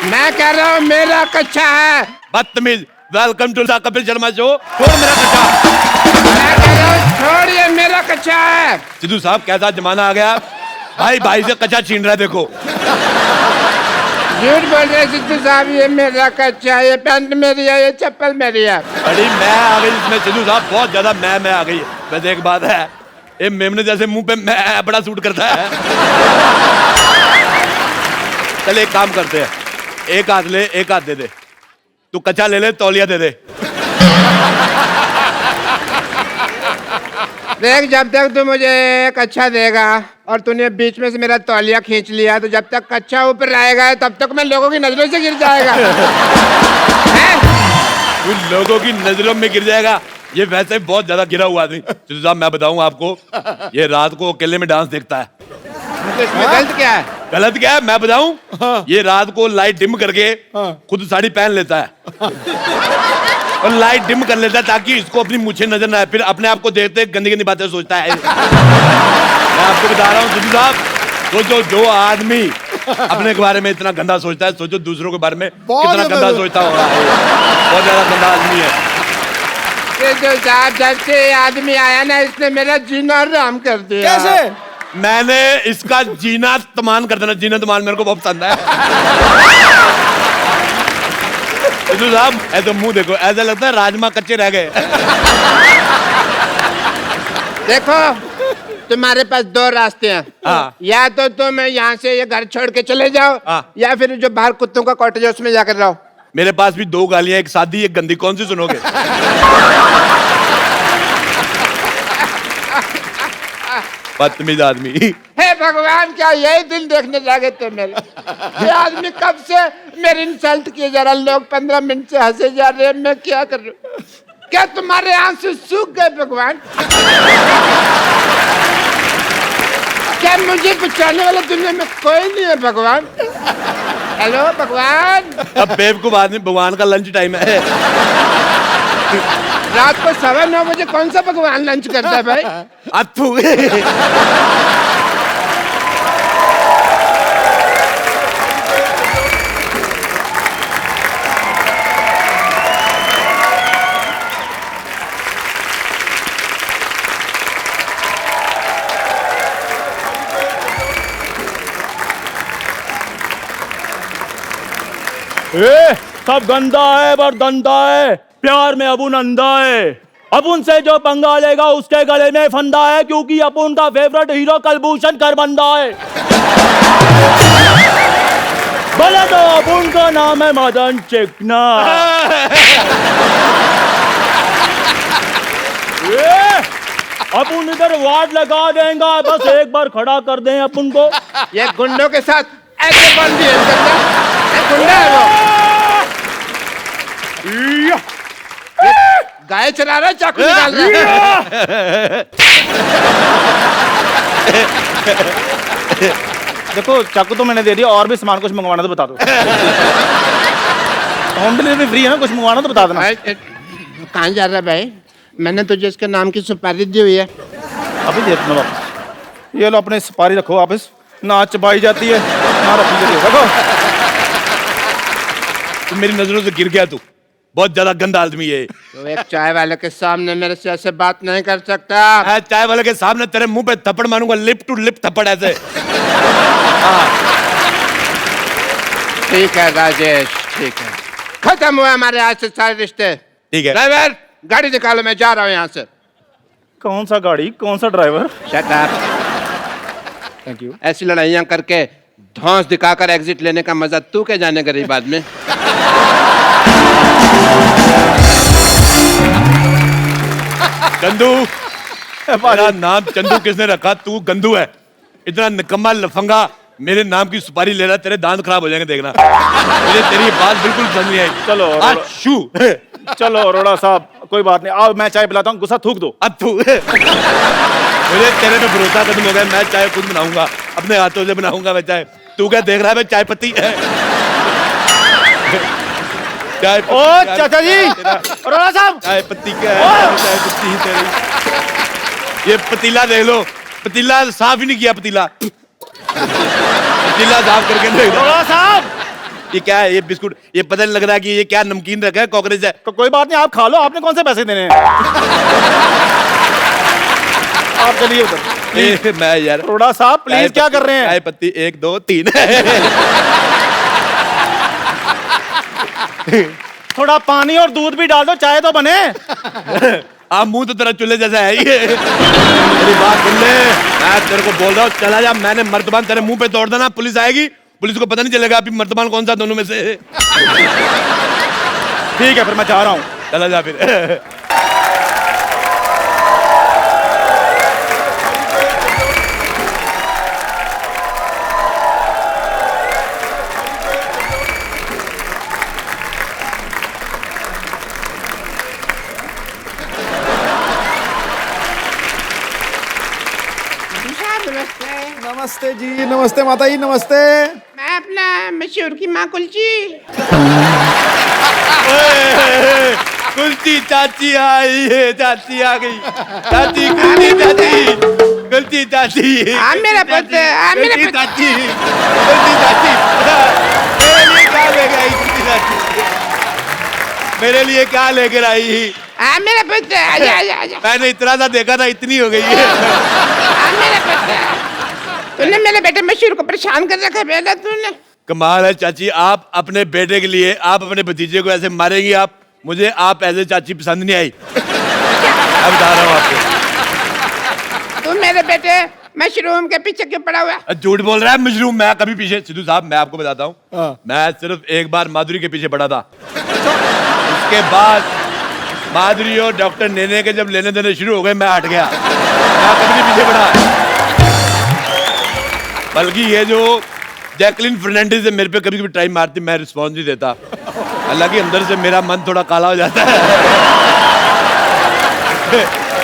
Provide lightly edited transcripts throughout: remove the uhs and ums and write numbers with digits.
मैं कह रहा हूँ मेरा कच्चा है। बदतमीज। Welcome to the Kapil Sharma show. छोड़ मेरा कच्चा। मैं कह रहा हूँ छोड़िए, मेरा कच्चा है। सिद्धू साहब कैसा जमाना आ गया, भाई भाई से कच्चा छीन रहा है। देखो झूठ बोल रहे सिद्धू साहब, ये मेरा कच्चा है, ये पैंट मेरी है, ये चप्पल मेरी है। बड़ी मैं आ गई इसमें सिद्धू साहब, बहुत ज्यादा मैं आ गई। वैसे एक बात है, ये मेमने जैसे मुंह पे मैं बड़ा सूट करता है। चल एक काम करते हैं, एक हाथ ले एक हाथ दे दे। तू कच्चा ले ले, तौलिया दे दे। देख, जब तक तू मुझे कच्चा देगा और तूने बीच में से मेरा तौलिया खींच लिया, तो जब तक कच्चा ऊपर रहेगा तब तक मैं लोगों की नजरों से गिर जाएगा। तू लोगों की नजरों में गिर जाएगा। ये वैसे बहुत ज्यादा गिरा हुआ आदमी। सिद्धू साहब मैं बताऊं आपको, ये रात को अकेले में डांस देखता है। तो इसमें गलत क्या है? गलत क्या है मैं बताऊं? हाँ। ये रात को लाइट डिम करके खुद साड़ी पहन लेता है और लाइट डिम कर लेता है ताकि इसको अपनी मुझे नजर ना आए। फिर अपने आप को देखते गंदी गंदी बातें सोचता है। मैं आपको बता रहा हूँ सिद्धू साहब, सोचो जो आदमी अपने के बारे में इतना गंदा सोचता है, सोचो दूसरों के बारे में कितना गंदा सोचता होगा। बहुत ज्यादा गंदा आदमी है सिद्धू साहब। जब से ये आदमी आया ना, इसने मेरा जीना हराम कर दिया। कैसे? मैंने इसका जीना तमान कर देना। जीना तमान मेरे को बहुत पसंद है। सिद्धू साहब ऐसे मुंह देखो, ऐसा लगता है राजमा कच्चे रह गए। देखो, तुम्हारे पास दो रास्ते हैं। हाँ। या तो तुम यहाँ से ये घर छोड़ के चले जाओ, हाँ। या फिर जो बाहर कुत्तों का कॉटेज है उसमें जाकर रहो। मेरे पास भी दो गालियां, एक सादी एक गंदी, कौन सी सुनोगे? बदतमीज आदमी। हे भगवान, क्या यही दिन देखने जागे थे मेरे? ये आदमी कब से मेरी इंसल्ट किए जा रहा, लोग 15 मिनट से हंसे जा रहे हैं, मैं क्या कर रहा हूँ? क्या तुम्हारे आंसू सूख गए भगवान? क्या मुझे बचाने वाला दुनिया में कोई नहीं है भगवान? हेलो भगवान। अब बेवकूफ आदमी, भगवान का लंच टाइम है। रात को 9:15 बजे कौन सा भगवान लंच करता है भाई? अथू। सब गंदा है पर धंधा है, प्यार में अपुन अंधा है। अपुन से जो पंगा लेगा उसके गले में फंदा है, क्योंकि अपुन का फेवरेट हीरो कलभूषण खरबंदा है। बोले तो अपुन का नाम है मदन चिकना। अपुन इधर वार्ड लगा देगा, बस एक बार खड़ा कर दें अपुन को। ये गुंडों के साथ ऐसे बन दिए गुंडा है वो। गाय चला रहा है, चाकू निकाल रहा है। देखो चाकू तो मैंने दे दिया, और भी सामान कुछ मंगवाना तो बता दो। होम डिलीवरी फ्री है ना, कुछ मंगवाना तो बता देना। कहाँ जा रहा है भाई? मैंने तुझे इसके नाम की सुपारी दी हुई है। अभी दे देना वापस। ये लो अपने सुपारी रखो वापस, ना चबाई जाती है ना रखी जाती है। रखो। तू मेरी नजरों से गिर गया। तू बहुत ज्यादा गंदा आदमी है। तो एक चाय वाले के सामने मेरे से ऐसे बात नहीं कर सकता। मैं चाय वाले के सामने तेरे मुंह पे थप्पड़ मारूंगा, लिप टू लिप थप्पड़ ऐसे। ठीक है राजेश, ठीक है, खत्म हुआ हमारे आज से सारे रिश्ते। ठीक है। ड्राइवर गाड़ी निकालो, मैं जा रहा हूँ यहाँ से। कौन सा गाड़ी, कौन सा driver? Shut up. Thank you. ऐसी लड़ाइयाँ करके धौंस दिखाकर एग्जिट लेने का मजा तू क्या जाने गरीब आदमी। चंदू, मेरा नाम चंदू किसने रखा? तू गंदू है। इतना निकम्मा लफंगा मेरे नाम की सुपारी ले रहा, तेरे दांत खराब हो जाएंगे देखना। मुझे तेरी बात बिल्कुल पसंद नहीं आई। चलो अच्छू। चलो अरोड़ा साहब, कोई बात नहीं, आओ मैं चाय पिलाता हूँ, गुस्सा थूक दो। अथू। मुझे तेरे पे भरोसा खत्म हो गया। मैं चाय खुद बनाऊंगा, अपने हाथों से बनाऊंगा मैं चाय। तू क्या देख रहा है? मैं चाय पत्ती है। चाय ओ चाचा जी, अरोड़ा साहब, चाय पत्ती क्या है? चाय पत्ती ही तेरी। ये पतीला देख लो, पतीला साफ ही नहीं किया। पतीला साफ करके देख लो। अरोड़ा साहब, ये क्या है? ये बिस्कुट, ये पता नहीं लग रहा कि ये क्या नमकीन रखा है, कॉकरोच है। तो कोई बात नहीं, आप खा लो, आपने कौन से पैसे देने हैं? आप चलिए उधर। मैं यार थोड़ा सा प्लीज, क्या कर रहे हैं? चाय पत्ती 1 2 3। थोड़ा पानी और दूध भी डाल दो, चाय तो बने। आप मुंह तो तेरा चूल्हे जैसा है ये। मेरी बात सुन ले, मैं तेरे को बोल रहा हूँ चला जा। मैंने मर्तबान तेरे मुंह पे तोड़ देना, पुलिस आएगी, पुलिस को पता नहीं चलेगा अभी मर्तबान कौन सा दोनों में से। ठीक है फिर मैं जा रहा हूँ। चला जा फिर। नमस्ते जी, नमस्ते माता जी, नमस्ते। मैं अपना मशहूर की माँ कुलची। कुल्ची चाची आई है, चाची आ गई। चाची कुल्ची चाची, कुल्ची चाची। हाँ मेरा पुत्र, हाँ मेरा कुल्ची पुत्र। चाची, कुल्ची चाची। मेरे लिए क्या लेकर आई कुल्ची चाची? मेरे लिए क्या लेकर आई? हाँ मेरा पुत्र, आजा आजा आजा। मैंने इतना सा देखा था, इतनी हो गई है। हाँ मेरा पुत्र, तूने मेरे बेटे मशहूर को परेशान कर रखा है बेटा तूने। कमाल है चाची, आप अपने बेटे के लिए, आप अपने भतीजे को ऐसे मारेंगी आप? मुझे आप ऐसे चाची पसंद नहीं आई। अब बता रहा हूँ आपको। तू मेरे बेटे मशरूम के पीछे क्यों पड़ा हुआ है? झूठ बोल रहा है मशरूम, मैं कभी पीछे, सिद्धू साहब मैं आपको बताता हूँ, मैं सिर्फ एक बार माधुरी के पीछे पड़ा था। उसके बाद माधुरी और डॉक्टर नेने के जब लेने देने शुरू हो गए, मैं हट गया, मैं कभी नहीं पीछे पड़ा। बल्कि ये जो जैकलिन फर्नांडिस है मेरे पे कभी कभी टाइम मारती, मैं रिस्पॉन्स नहीं देता, हालांकि अंदर से मेरा मन थोड़ा काला हो जाता है।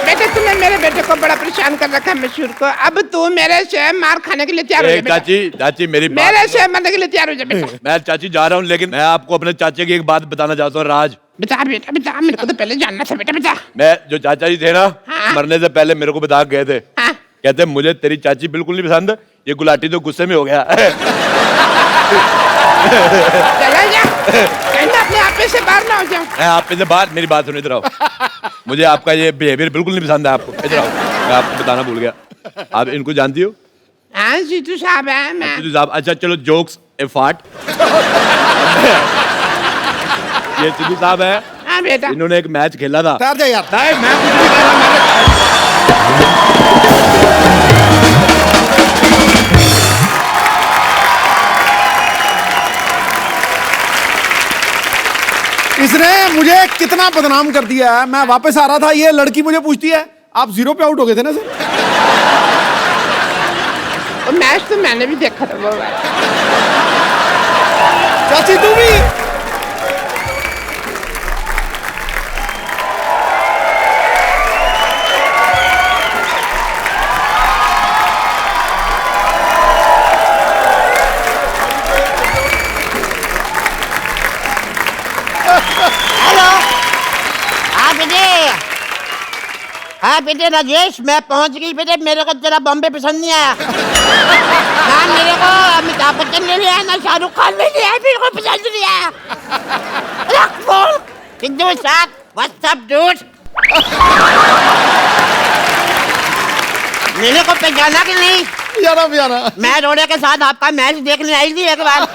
बेटे तूने मेरे बेटे को बड़ा परेशान कर रखा है मशहूर को। अब तू मेरे से मार खाने के लिए तैयार हो जा बेटा। चाची चाची मेरी बात, मेरे से मरने के लिए तैयार हो जा बेटा। मैं चाची जा रहा हूँ, लेकिन मैं आपको अपने चाचे की एक बात बताना चाहता हूँ। राज, बता बेटा बता, मेरे को तो पहले जानना था बेटा बता। मैं जो चाचा जी थे ना, हाँ। मरने से पहले मेरे को बता के गए थे, हाँ। कहते मुझे तेरी चाची बिल्कुल नहीं पसंद, ये गुलाटी तो गुस्से में हो गया। चला जा, कहीं मैं अपने आप से बाहर ना हो जाऊं। मैं आप पे से बात, मेरी बात सुन, इधर आओ। मुझे आपका ये बिहेवियर बिल्कुल नहीं पसंद है आपको, इधर आओ। मैं आपको बताना भूल गया, आप इनको जानती हो? हाँ जीतू साहब है मैं। सिद्धू साहब, अच्छा चलो जोक्स ए फाट। ये सिद्धू साहब है, हाँ बेटा। इन्होंने एक मैच खेला था। ठहर जा यार। नहीं मैं कुछ नहीं कर रहा, इसने मुझे कितना बदनाम कर दिया है। मैं वापस आ रहा था, ये लड़की मुझे पूछती है आप 0 पे आउट हो गए थे ना सर? वो मैच तो मैंने भी देखा था वो वाला। चाची तू भी? हेलो। हाँ बेटे, हाँ बेटे राजेश, मैं पहुंच गई बेटे। मेरे को तेरा बॉम्बे पसंद नहीं आया ना, मेरे को अमिताभ बच्चन ले लिया ना, शाहरुख खान ले लिया, मेरे को पसंद नहीं आया। रख फोन। सिद्धू साहब, व्हाट्स अप डूड? मेरे को पहचाना कि नहीं? यारा प्यारा। मैं रोड़े के साथ आपका मैच देखने आई थी एक बार।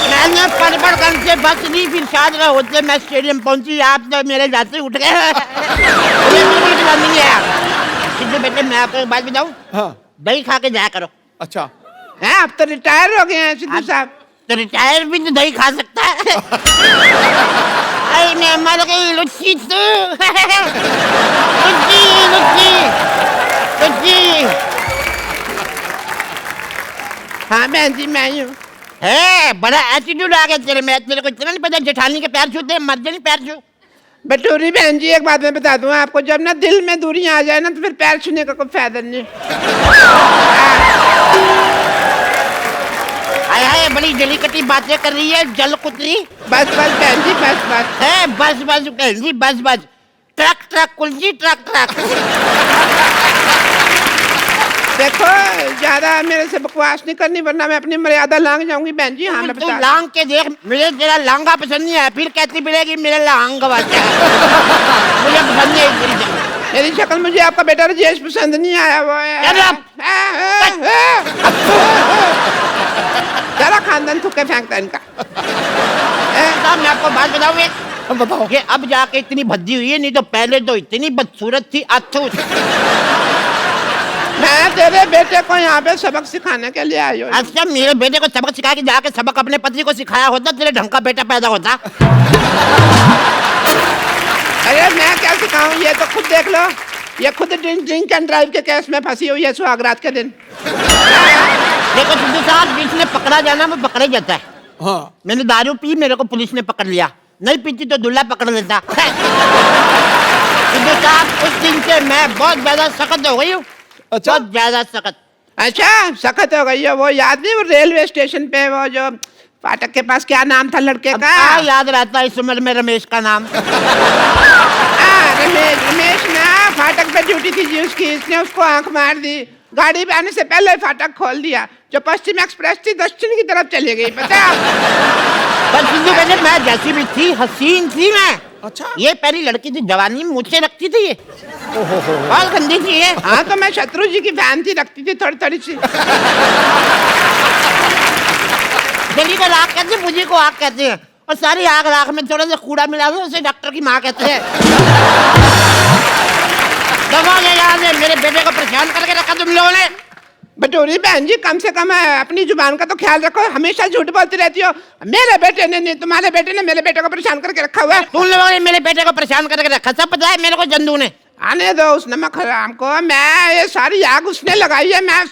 मैंने पड़पड़गंज से बस ली, फिर शायद होते मैं स्टेडियम पहुंची, आप तो मेरे जाते उठ गए। मुझे बिल्कुल पसंद नहीं आया। सिद्धू बेटे मैं आपको एक बात बताऊं, हाँ दही खा के जाया करो। अच्छा। हैं अब तो रिटायर हो गए हैं सिद्धू साहब। तो रिटायर भी तो दही खा सकता है। अरे मैं मर गई लुच्ची तू। लुच्ची लुच्ची लुच्ची। हाँ बहन जी मैं ही हूँ। है बड़ा एटीट्यूड आ गया तेरे में। तेरे को इतना नहीं पता जेठानी के पैर छूते, मर्दनी पैर छू। बटूरी बहन जी एक बात मैं बता दूं आपको, जब ना दिल में दूरियां आ जाए ना तो फिर पैर छूने का कोई फायदा नहीं। हाय हाय, बड़ी जलीकटी बातें कर रही है जलकुतरी। बस बस बहन जी बस बस। है बस बस बहन जी बस बस। ट्रक ट्रक कुलजी ट्रक ट्रक। देखो ज्यादा मेरे से बकवास नहीं करनी वरना मैं अपनी मर्यादा लांग जाऊंगी बहन जी। हाँ मैं तू बता लांग के देख, मुझे तेरा लांगा पसंद नहीं है, फिर कहती मिलेगी मेरे लांग वाचा मुझे पसंद नहीं है तेरी शक्ल। मेरी शक्ल मुझे आपका बेटा राजेश पसंद नहीं आया वो चल अब। सारा खानदान थूके फेंकता है इनका। साहब मैं आपको बात बताऊं एक, बताओ। ये अब जाके इतनी भद्दी हुई है, नहीं तो पहले तो इतनी बदसूरत थी अथू। मैं तेरे बेटे को यहाँ पे सबक सिखाने के लिए आई हूँ। अच्छा मेरे बेटे को सबक सिखा के जाके सबक अपने पति को सिखाया होता, तेरे ढंग का बेटा पैदा होता। अरे मैं क्या सिखाऊं, ये तो खुद देख लो, ये खुद ड्रिंक एंड ड्राइव के केस में फंसी हुई है सुहागरात के दिन। देखो सिद्धू साहब, जिसने पकड़ा जाना वो पकड़ा जाता है। हाँ मैंने दारू पी, मेरे को पुलिस ने पकड़ लिया, नहीं पीती तो दूल्हा पकड़ लेता। सिद्धू साहब उस दिन से मैं बहुत ज्यादा सख्त हो गई हूँ। अच्छा। बहुत ज्यादा सख्त। अच्छा सख्त हो गई है। वो याद नहीं, वो रेलवे स्टेशन पे वो जो फाटक के पास क्या नाम था लड़के अब का? क्या याद रहता है इस उम्र में रमेश का नाम। रमेश ना फाटक पे ड्यूटी थी जी उसकी, इसने उसको आंख मार दी, गाड़ी पे आने से पहले ही फाटक खोल दिया। जो पश्चिम एक्सप्रेस थी दक्षिण की तरफ चली गई, पता है? पर सिद्धू बेटे मैं जैसी भी थी हसीन थी मैं। अच्छा। ये पहली लड़की थी, जवानी में मुझसे रखती थी ये, बहुत गंदी थी ये। हाँ तो मैं शत्रु जी की फैन थी, रखती थी थोड़ी थोड़ी सी। गली को राख कहते हैं, मुझे को आग कहते हैं, और सारी आग राख में थोड़ा सा कूड़ा मिला दो, उसे डॉक्टर की माँ कहते हैं। दवा ले याद है, मेरे बेटे को परेशान करके रखा तुम लोगों ने। बटोरी बहन जी कम से कम अपनी जुबान का तो ख्याल रखो, हमेशा झूठ बोलती रहती हो। मेरे बेटे ने नहीं, तुम्हारे बेटे ने मेरे बेटे को परेशान करके रखा हुआ है। तुम लोगों ने मेरे बेटे को परेशान करके रखा, सब पता है मेरे को जंदू ने। आने दो उस नमक हराम को, मैं ये सारी आग उसने लगाई है। मैं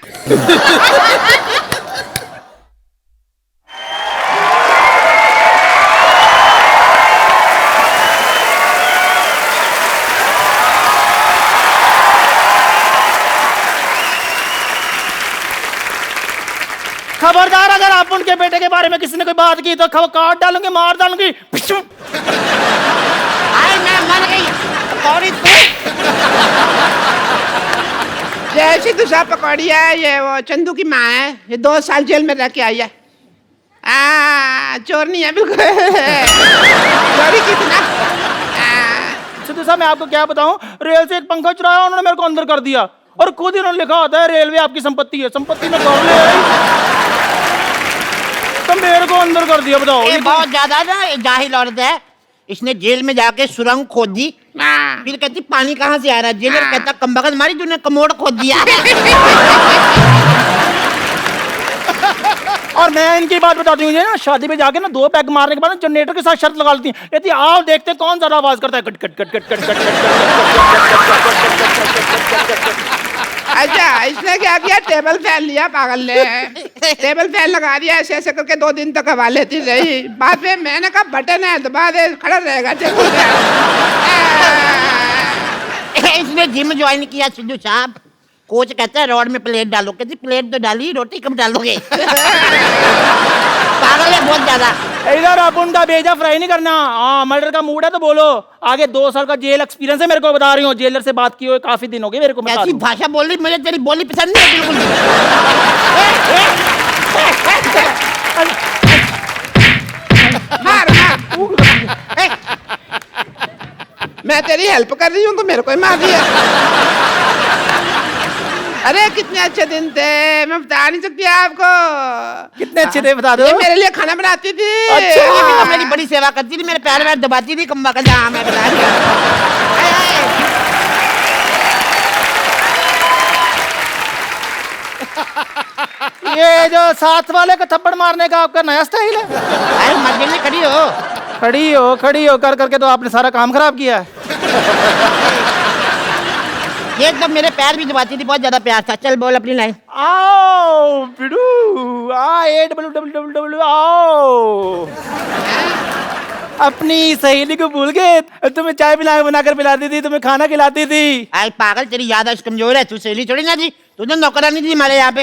खबरदार, अगर आप उनके बेटे के बारे में किसी ने कोई बात की तो काट डालूंगी, मार डालूंगी। आए मैं मर गई पकौड़ी तू। जैसी दूसरा पकौड़ी है, ये वो चंदू की माँ है, ये 2 साल जेल में रह के आई है। चोर नहीं है बिल्कुल। चोरी की थी ना। सिद्धू साहब मैं आपको क्या बताऊं, रेल से एक पंखा चुराया, उन्होंने मेरे को अंदर कर दिया, और खुद ही उन्होंने लिखा होता है रेलवे आपकी संपत्ति है, संपत्ति में कर ले तो मेरे को अंदर कर दिया। बताओ ये बहुत ज्यादा ना ये जाहिल औरत है, इसने जेल में जाके सुरंग खोद दी, फिर कहती पानी कहाँ से आ रहा है, जेलर कहता कमबख्त मारी तूने कमोड़ खोद दिया। और मैं इनकी बात बताती हूँ, ना शादी पे जाके ना 2 पैग मारने के बाद जनरेटर के साथ शर्त लगा लेती है, कहती आओ देखते हैं कौन ज्यादा आवाज करता है, cut cut cut cut cut cut cut. अच्छा इसने क्या किया, टेबल फैन लिया पागल ने, टेबल फैन लगा दिया, ऐसे ऐसे करके 2 दिन तक हवा लेती रही। बाद में मैंने कहा बटन है दबा दे, खड़ा रहेगा टेबल फैन। इसने जिम ज्वाइन किया सिद्धू साहब, कोच कहता है रोड में प्लेट डालो, कहती प्लेट तो डाली, रोटी कब डालोगे। पागल है बहुत ज्यादा। इधर आप उनका भेजा फ्राई नहीं करना। हाँ मर्डर का मूड है तो बोलो, आगे 2 साल का जेल एक्सपीरियंस है मेरे को, बता रही हूँ, जेलर से बात की हुई काफी दिन हो गए मेरे को। ऐसी भाषा बोल रही, मुझे तेरी बोली पसंद नहीं है बिल्कुल। मार मैं तेरी हेल्प कर रही हूँ तो मेरे को ही मार दिया। अरे कितने अच्छे दिन थे, मैं बता नहीं सकती आपको। कितने अच्छे थे बता दो। ये मेरे लिए खाना बनाती थी। अच्छा ये भी तो मेरी बड़ी सेवा करती थी, मेरे पैर में दबाती थी कम्बा का। हाँ मैं बता रही हूँ। ये जो साथ वाले को थप्पड़ मारने का आपका नया स्टाइल है। अरे मर्जी में खड़ी हो, खड़ी हो कर करके तो आपने सारा काम खराब किया है। ये एकदम मेरे पैर भी दबाती थी, बहुत ज्यादा प्यार था। चल बोल अपनी लाइन। आओ बिडू AWWW आओ। अपनी सहेली को भूल गए, तुम्हें चाय बनाकर पिलाती थी, तुम्हें खाना खिलाती थी। आई पागल तेरी याददाश्त कमजोर है, तू सहेली छोड़ी ना थी, तुझे नौकरानी थी हमारे यहाँ पे।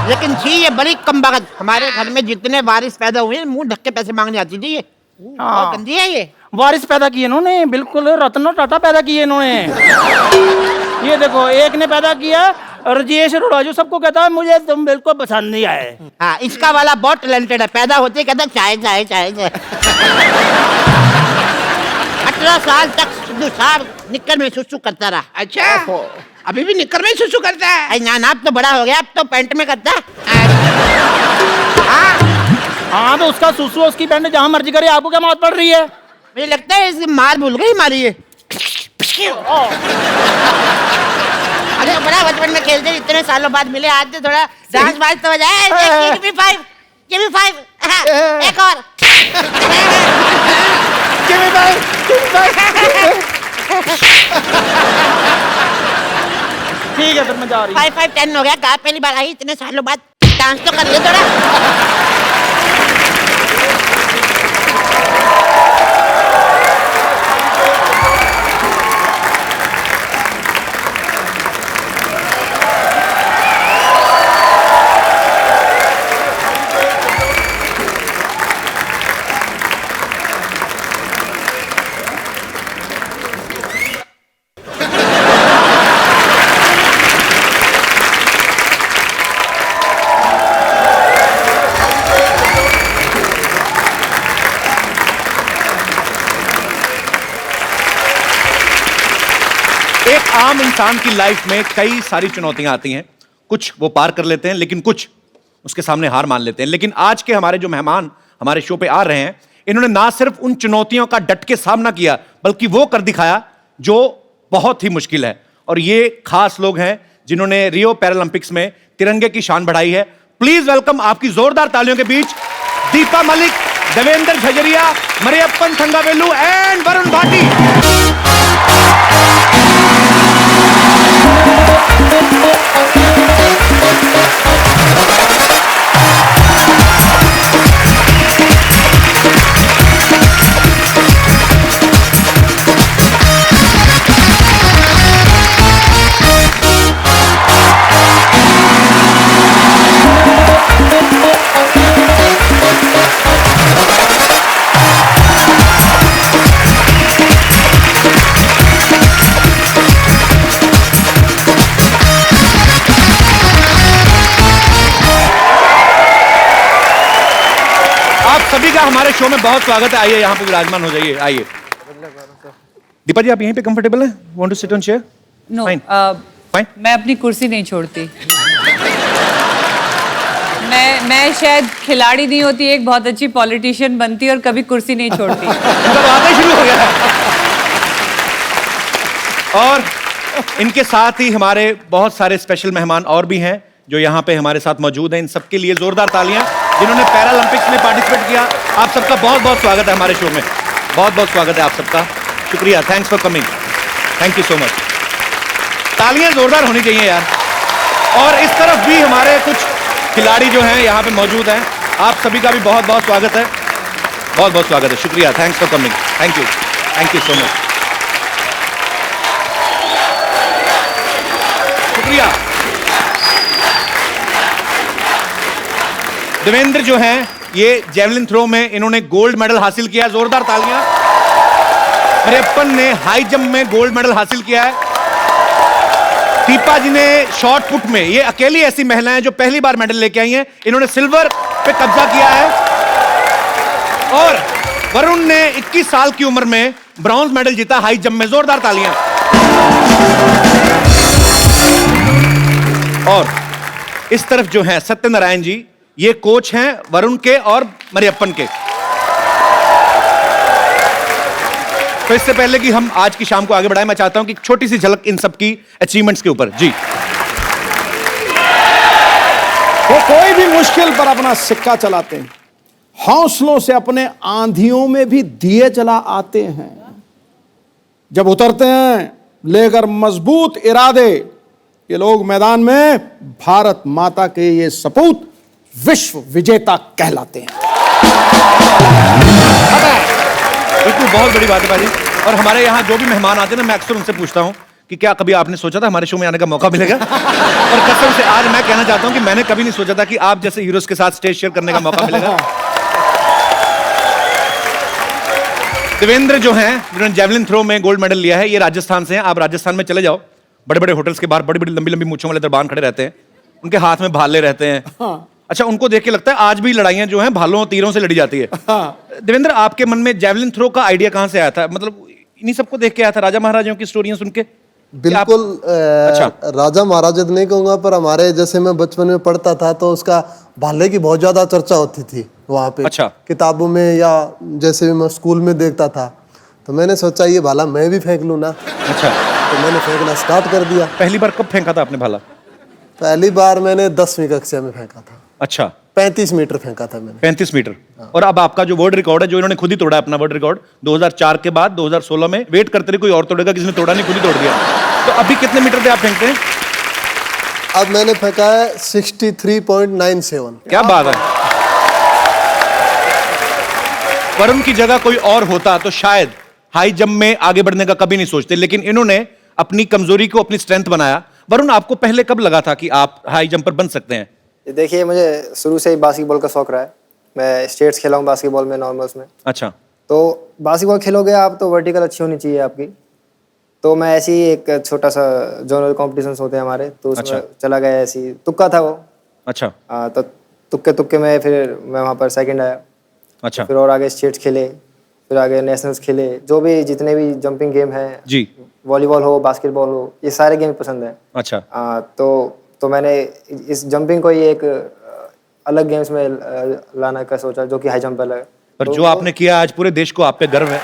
लेकिन थी ये बड़ी कमबख्त, हमारे घर में जितने वारिस पैदा हुए मुंह ढक के पैसे मांगने आती थी ये। बहुत गंदी है ये। वारिस पैदा किए इन्होंने, बिल्कुल रत्न टाटा पैदा किए इन्होंने। ये देखो एक ने पैदा किया राजेश रोड़ाजू सबको कहता है मुझे तुम बिल्कुल पसंद नहीं आए। हाँ, इसका वाला बहुत टैलेंटेड है, पैदा होते ही कहता चाय चाय चाय चाय। 18 साल तक सिद्धू साहब निक्कर में सुसु करता रहा। अच्छा, अभी भी निक्कर में सुसु करता है? अरे ना, अब तो बड़ा हो गया, अब तो पैंट में करता है। हाँ तो उसका सुसु उसकी पैंट जहाँ मर्जी करे, आपको क्या मौत पड़ रही है? मुझे लगता है इसकी मार भूल गई हमारी ये। अरे बड़ा बचपन में खेलते, इतने सालों बाद मिले, आज तो थोड़ा डांस वांस तो बजाए। Give me five, give me five, एक और। Give me five, give me five. ठीक है फिर मैं जा रही हूँ। 5 5 10 हो गया, कहा पहली बार आई इतने सालों बाद, डांस तो कर ले थोड़ा। एक आम इंसान की लाइफ में कई सारी चुनौतियां आती हैं, कुछ वो पार कर लेते हैं लेकिन कुछ उसके सामने हार मान लेते हैं। लेकिन आज के हमारे जो मेहमान हमारे शो पे आ रहे हैं, इन्होंने ना सिर्फ उन चुनौतियों का डट के सामना किया बल्कि वो कर दिखाया जो बहुत ही मुश्किल है। और ये खास लोग हैं जिन्होंने रियो पैरालंपिक्स में तिरंगे की शान बढ़ाई है। प्लीज वेलकम आपकी जोरदार तालियों के बीच दीपा मलिक, देवेंद्र झजरिया, मरियप्पन थंगावेलु एंड वरुण भाटी। सभी का हमारे शो में बहुत स्वागत है। आइए यहाँ पे विराजमान हो जाइए, आइए। दीपा जी आप यहीं पे कंफर्टेबल हैं? Want to sit on chair? No, fine. मैं अपनी कुर्सी नहीं छोड़ती। मैं शायद खिलाड़ी नहीं होती, एक बहुत अच्छी पॉलिटिशियन बनती और कभी कुर्सी नहीं छोड़ती। इनका बात ही शुरू हो गया है। और इनके साथ ही हमारे बहुत सारे स्पेशल मेहमान और भी हैं जो यहाँ पे हमारे साथ मौजूद हैं। इन सबके लिए जोरदार तालियां जिन्होंने पैरालंपिक्स में पार्टिसिपेट किया। आप सबका बहुत बहुत स्वागत है हमारे शो में, बहुत बहुत स्वागत है आप सबका। शुक्रिया, thanks for coming, thank you so much. तालियां जोरदार होनी चाहिए यार। और इस तरफ भी हमारे कुछ खिलाड़ी जो हैं यहाँ पे मौजूद हैं। आप सभी का भी बहुत बहुत स्वागत है, बहुत बहुत स्वागत है। शुक्रिया, thanks for coming, thank you so much. शुक्रिया। देवेंद्र जो हैं ये जेवलिन थ्रो में इन्होंने गोल्ड मेडल हासिल किया, जोरदार तालियां। मरियप्पन ने हाई जंप में गोल्ड मेडल हासिल किया है। दीपा जी ने शॉर्ट पुट में, ये अकेली ऐसी महिला हैं जो पहली बार मेडल लेके आई हैं, इन्होंने सिल्वर पे कब्जा किया है। और वरुण ने 21 साल की उम्र में ब्रॉन्ज मेडल जीता हाई जंप में, जोरदार तालियां। और इस तरफ जो है सत्यनारायण जी, ये कोच हैं वरुण के और मरियप्पन के। तो इससे पहले कि हम आज की शाम को आगे बढ़ाएं, मैं चाहता हूं कि छोटी सी झलक इन सब की अचीवमेंट्स के ऊपर। जी, वो कोई भी मुश्किल पर अपना सिक्का चलाते हैं, हौसलों से अपने आंधियों में भी दिए जला आते हैं। जब उतरते हैं लेकर मजबूत इरादे, ये लोग मैदान में भारत माता के ये सपूत विश्व विजेता कहलाते हैं। बिल्कुल, बहुत बड़ी बात है भाजी। और हमारे यहाँ जो भी मेहमान आते हैं ना, मैं अक्सर उनसे पूछता हूँ कि क्या कभी आपने सोचा था हमारे शो में आने का मौका मिलेगा? और कसम से आज मैं कहना चाहता हूँ कि मैंने कभी नहीं सोचा था कि आप जैसे हीरोज के साथ स्टेज शेयर करने का मौका मिलेगा। देवेंद्र जो हैं जिन्होंने जेवलिन थ्रो में गोल्ड मेडल लिया है, ये राजस्थान से हैं। आप राजस्थान में चले जाओ, बड़े बड़े होटल्स के बाहर बड़ी बड़ी लंबी लंबी मूंछों वाले दरबान खड़े रहते हैं, उनके हाथ में भाले रहते हैं। अच्छा, उनको देख के लगता है आज भी लड़ाइयां जो हैं भालों तीरों से लड़ी जाती है। देवेंद्र, आपके मन में जेवलिन थ्रो का आइडिया कहाँ से आया था? मतलब इन्हीं सबको देख के आया था, राजा महाराजाओं की स्टोरियां सुन के? बिल्कुल अच्छा। राजा महाराजा तो नहीं कहूंगा, पर हमारे जैसे मैं बचपन में पढ़ता था तो उसका भाले की बहुत ज्यादा चर्चा होती थी वहाँ पे। अच्छा। किताबों में या जैसे भी मैं स्कूल में देखता था, तो मैंने सोचा ये भाला मैं भी फेंक लूँ ना। अच्छा, तो मैंने फेंकना स्टार्ट कर दिया। पहली बार कब फेंका था आपने भाला? पहली बार मैंने 10वीं कक्षा में फेंका था। अच्छा, 35 मीटर फेंका था मैंने। 35 मीटर। और अब आपका जो वर्ल्ड रिकॉर्ड है, जो इन्होंने खुद ही तोड़ा अपना वर्ल्ड रिकॉर्ड 2004 के बाद 2016 में, वेट करते रहे कोई और तोड़ेगा, किसी ने तोड़ा नहीं, खुद ही तोड़ दिया। तो अभी कितने मीटर पे आप फेंकते हैं? अब मैंने फेंका है 63.97। क्या बात है। वरुण की जगह कोई और होता तो शायद हाई जंप में आगे बढ़ने का कभी नहीं सोचते, लेकिन इन्होंने अपनी कमजोरी को अपनी स्ट्रेंथ बनाया। वरुण, आपको पहले कब लगा था कि आप हाई जंपर बन सकते हैं? देखिए, मुझे शुरू से ही बास्केटबॉल का शौक रहा है। मैं स्टेट्स खेला हूँ बास्केटबॉल में, नॉर्मल्स में। अच्छा। तो बास्केटबॉल खेलोगे आप तो वर्टिकल अच्छी होनी चाहिए आपकी। तो मैं ऐसे ही एक छोटा सा जोनल कॉम्पिटिशन्स होते हैं हमारे, तो उसमें अच्छा। चला गया, ऐसे ही तुक्का था वो। अच्छा। तो तुक्के में फिर मैं वहाँ पर सेकंड आया। अच्छा। फिर और आगे स्टेट्स खेले, फिर आगे नेशनल्स खेले। जो भी जितने भी जंपिंग गेम हैं जी, वॉलीबॉल हो, बास्केटबॉल हो, ये सारे गेम पसंद है। अच्छा। तो मैंने इस जंपिंग को ही एक अलग गेम्स में लाना का सोचा, जो कि हाई जंप अलग है। पर तो जो आपने किया, आज पूरे देश को आप पे गर्व है।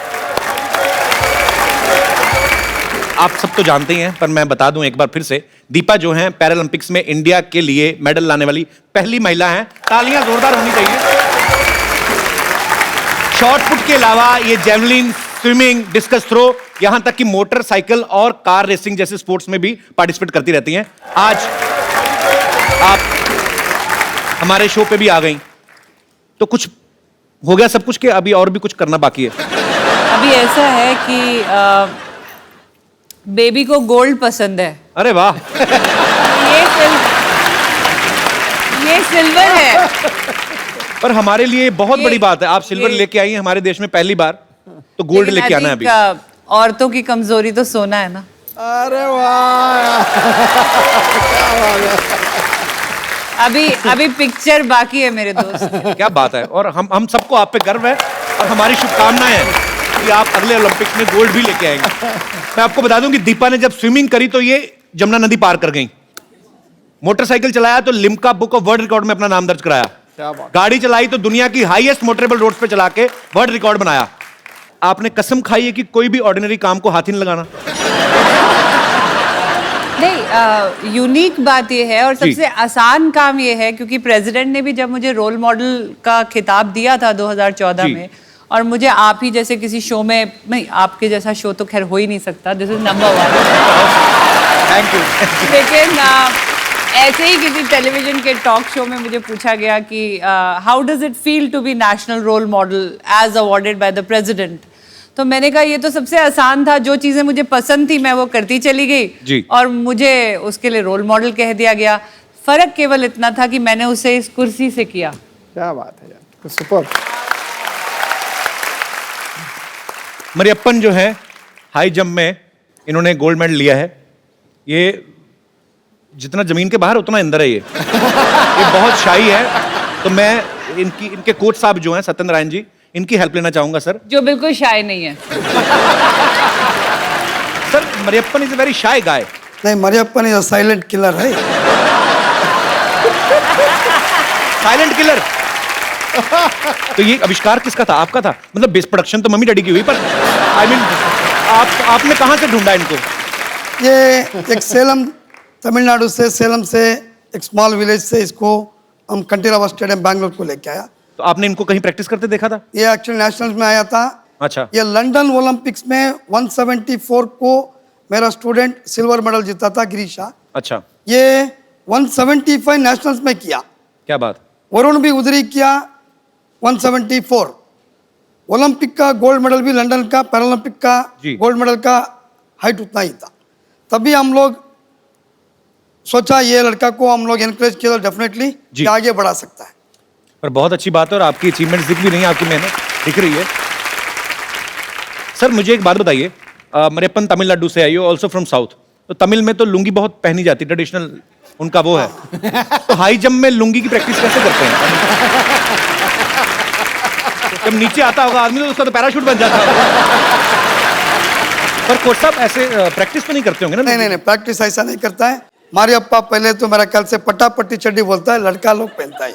आप सब तो जानते ही हैं, पर मैं बता दूं एक बार फिर से, दीपा जो हैं पैरालंपिक्स में इंडिया के लिए मेडल लाने वाली पहली महिला हैं। तालियां जोरदार होनी चाहिए। शॉर्ट पुट के अलावा ये जेवलिन, स्विमिंग, डिस्कस थ्रो, यहां तक कि मोटरसाइकिल और कार रेसिंग जैसे स्पोर्ट्स में भी पार्टिसिपेट करती रहती हैं। आज आप हमारे शो पे भी आ गई, तो कुछ हो गया सब कुछ के अभी और भी कुछ करना बाकी है? अभी ऐसा है कि बेबी को गोल्ड पसंद है। अरे वाह। ये सिल्वर है। पर हमारे लिए बहुत ये- बड़ी बात है, आप सिल्वर ये- लेके आई हैं हमारे देश में पहली बार, तो गोल्ड लेकिन लेके I आना है think, अभी। औरतों की कमजोरी तो सोना है ना। अरे वाह। अभी पिक्चर बाकी है मेरे दोस्त। क्या बात है। और हम सबको आप पे गर्व है और हमारी शुभकामनाएं हैं कि आप अगले ओलंपिक्स में गोल्ड भी लेके आएंगे। मैं आपको बता दूं कि दीपा ने जब स्विमिंग करी तो ये जमुना नदी पार कर गई। मोटरसाइकिल चलाया तो Limca book of world record में अपना नाम दर्ज कराया। गाड़ी चलाई तो दुनिया की हाईएस्ट मोटरेबल रोड्स पे चला के वर्ल्ड रिकॉर्ड बनाया। आपने कसम खाई है कि कोई भी ऑर्डिनरी काम को हाथ ही नहीं लगाना। नहीं, यूनिक बात ये है और जी। सबसे आसान काम ये है, क्योंकि प्रेसिडेंट ने भी जब मुझे रोल मॉडल का खिताब दिया था 2014 जी। में, और मुझे आप ही जैसे किसी शो में, नहीं आपके जैसा शो तो खैर हो ही नहीं सकता, this is number 1, thank you. लेकिन ऐसे ही किसी टेलीविजन के टॉक शो में मुझे पूछा गया कि how does it feel to be national role model as awarded by the president. तो मैंने कहा ये तो सबसे आसान था, जो चीजें मुझे पसंद थी मैं वो करती चली जी। गई और मुझे उसके लिए रोल मॉडल कह दिया गया। फर्क केवल इतना था कि मैंने उसे इस कुर्सी से किया। क्या बात है यार, सुपर। मरियप्पन जो है हाई जंप में इन्होंने गोल्ड मेडल लिया है। ये जितना जमीन के बाहर उतना अंदर है ये बहुत शाही है। तो मैं इनके कोच साहब जो हैं सत्यनारायण जी, इनकी हेल्प लेना चाहूंगा सर। जो बिल्कुल शाय नहीं है। Sir, Mariyappan is a very shy guy. नहीं, मरियप्पन इज साइलेंट किलर है। Silent killer. तो ये आविष्कार किसका था? आपका था? मतलब बेस प्रोडक्शन तो मम्मी डैडी की हुई, पर आई मीन आपने कहां से ढूंढा इनको? ये एक सेलम, तमिलनाडु से, सेलम से एक स्मॉल विलेज से इसको हम कंटीरावा स्टेडियम बैंगलोर को लेके आया। तो आपने इनको कहीं प्रैक्टिस करते देखा था? ये एक्चुअली नेशनल्स में आया था। अच्छा। ये लंदन ओलंपिक्स में 174 को मेरा स्टूडेंट सिल्वर मेडल जीता था, गिरीशा। अच्छा। ये 175 नेशनल्स में किया। क्या बात। वरुण भी उधर ही किया 174। ओलंपिक का गोल्ड मेडल भी लंदन का, पैरालंपिक का जी। गोल्ड मेडल का हाइट उतना ही था। तभी हम लोग सोचा ये लड़का को हम लोग एनकरेज किया डेफिनेटली जी। कि आगे बढ़ा सकता है। पर बहुत अच्छी बात है और आपकी अचीवमेंट्स दिख भी रही है, आपकी मेहनत दिख रही है। सर मुझे एक बात बताइए, मरियप्पन तमिलनाडु से आई हो, ऑल्सो फ्रॉम साउथ, तो तमिल में तो लुंगी बहुत पहनी जाती, ट्रेडिशनल उनका वो है। तो हाई जंप में लुंगी की प्रैक्टिस कैसे करते हैं? जब नीचे आता होगा आदमी तो उसका तो पैराशूट बन जाता होगा। पर कोच साहब ऐसे प्रैक्टिस तो नहीं करते होंगे ना? नहीं, प्रैक्टिस ऐसा नहीं करता है। हमारे अप्पा पहले तो मेरा ख्याल से पट्टी चड्डी बोलता है, लड़का लोग पहनता है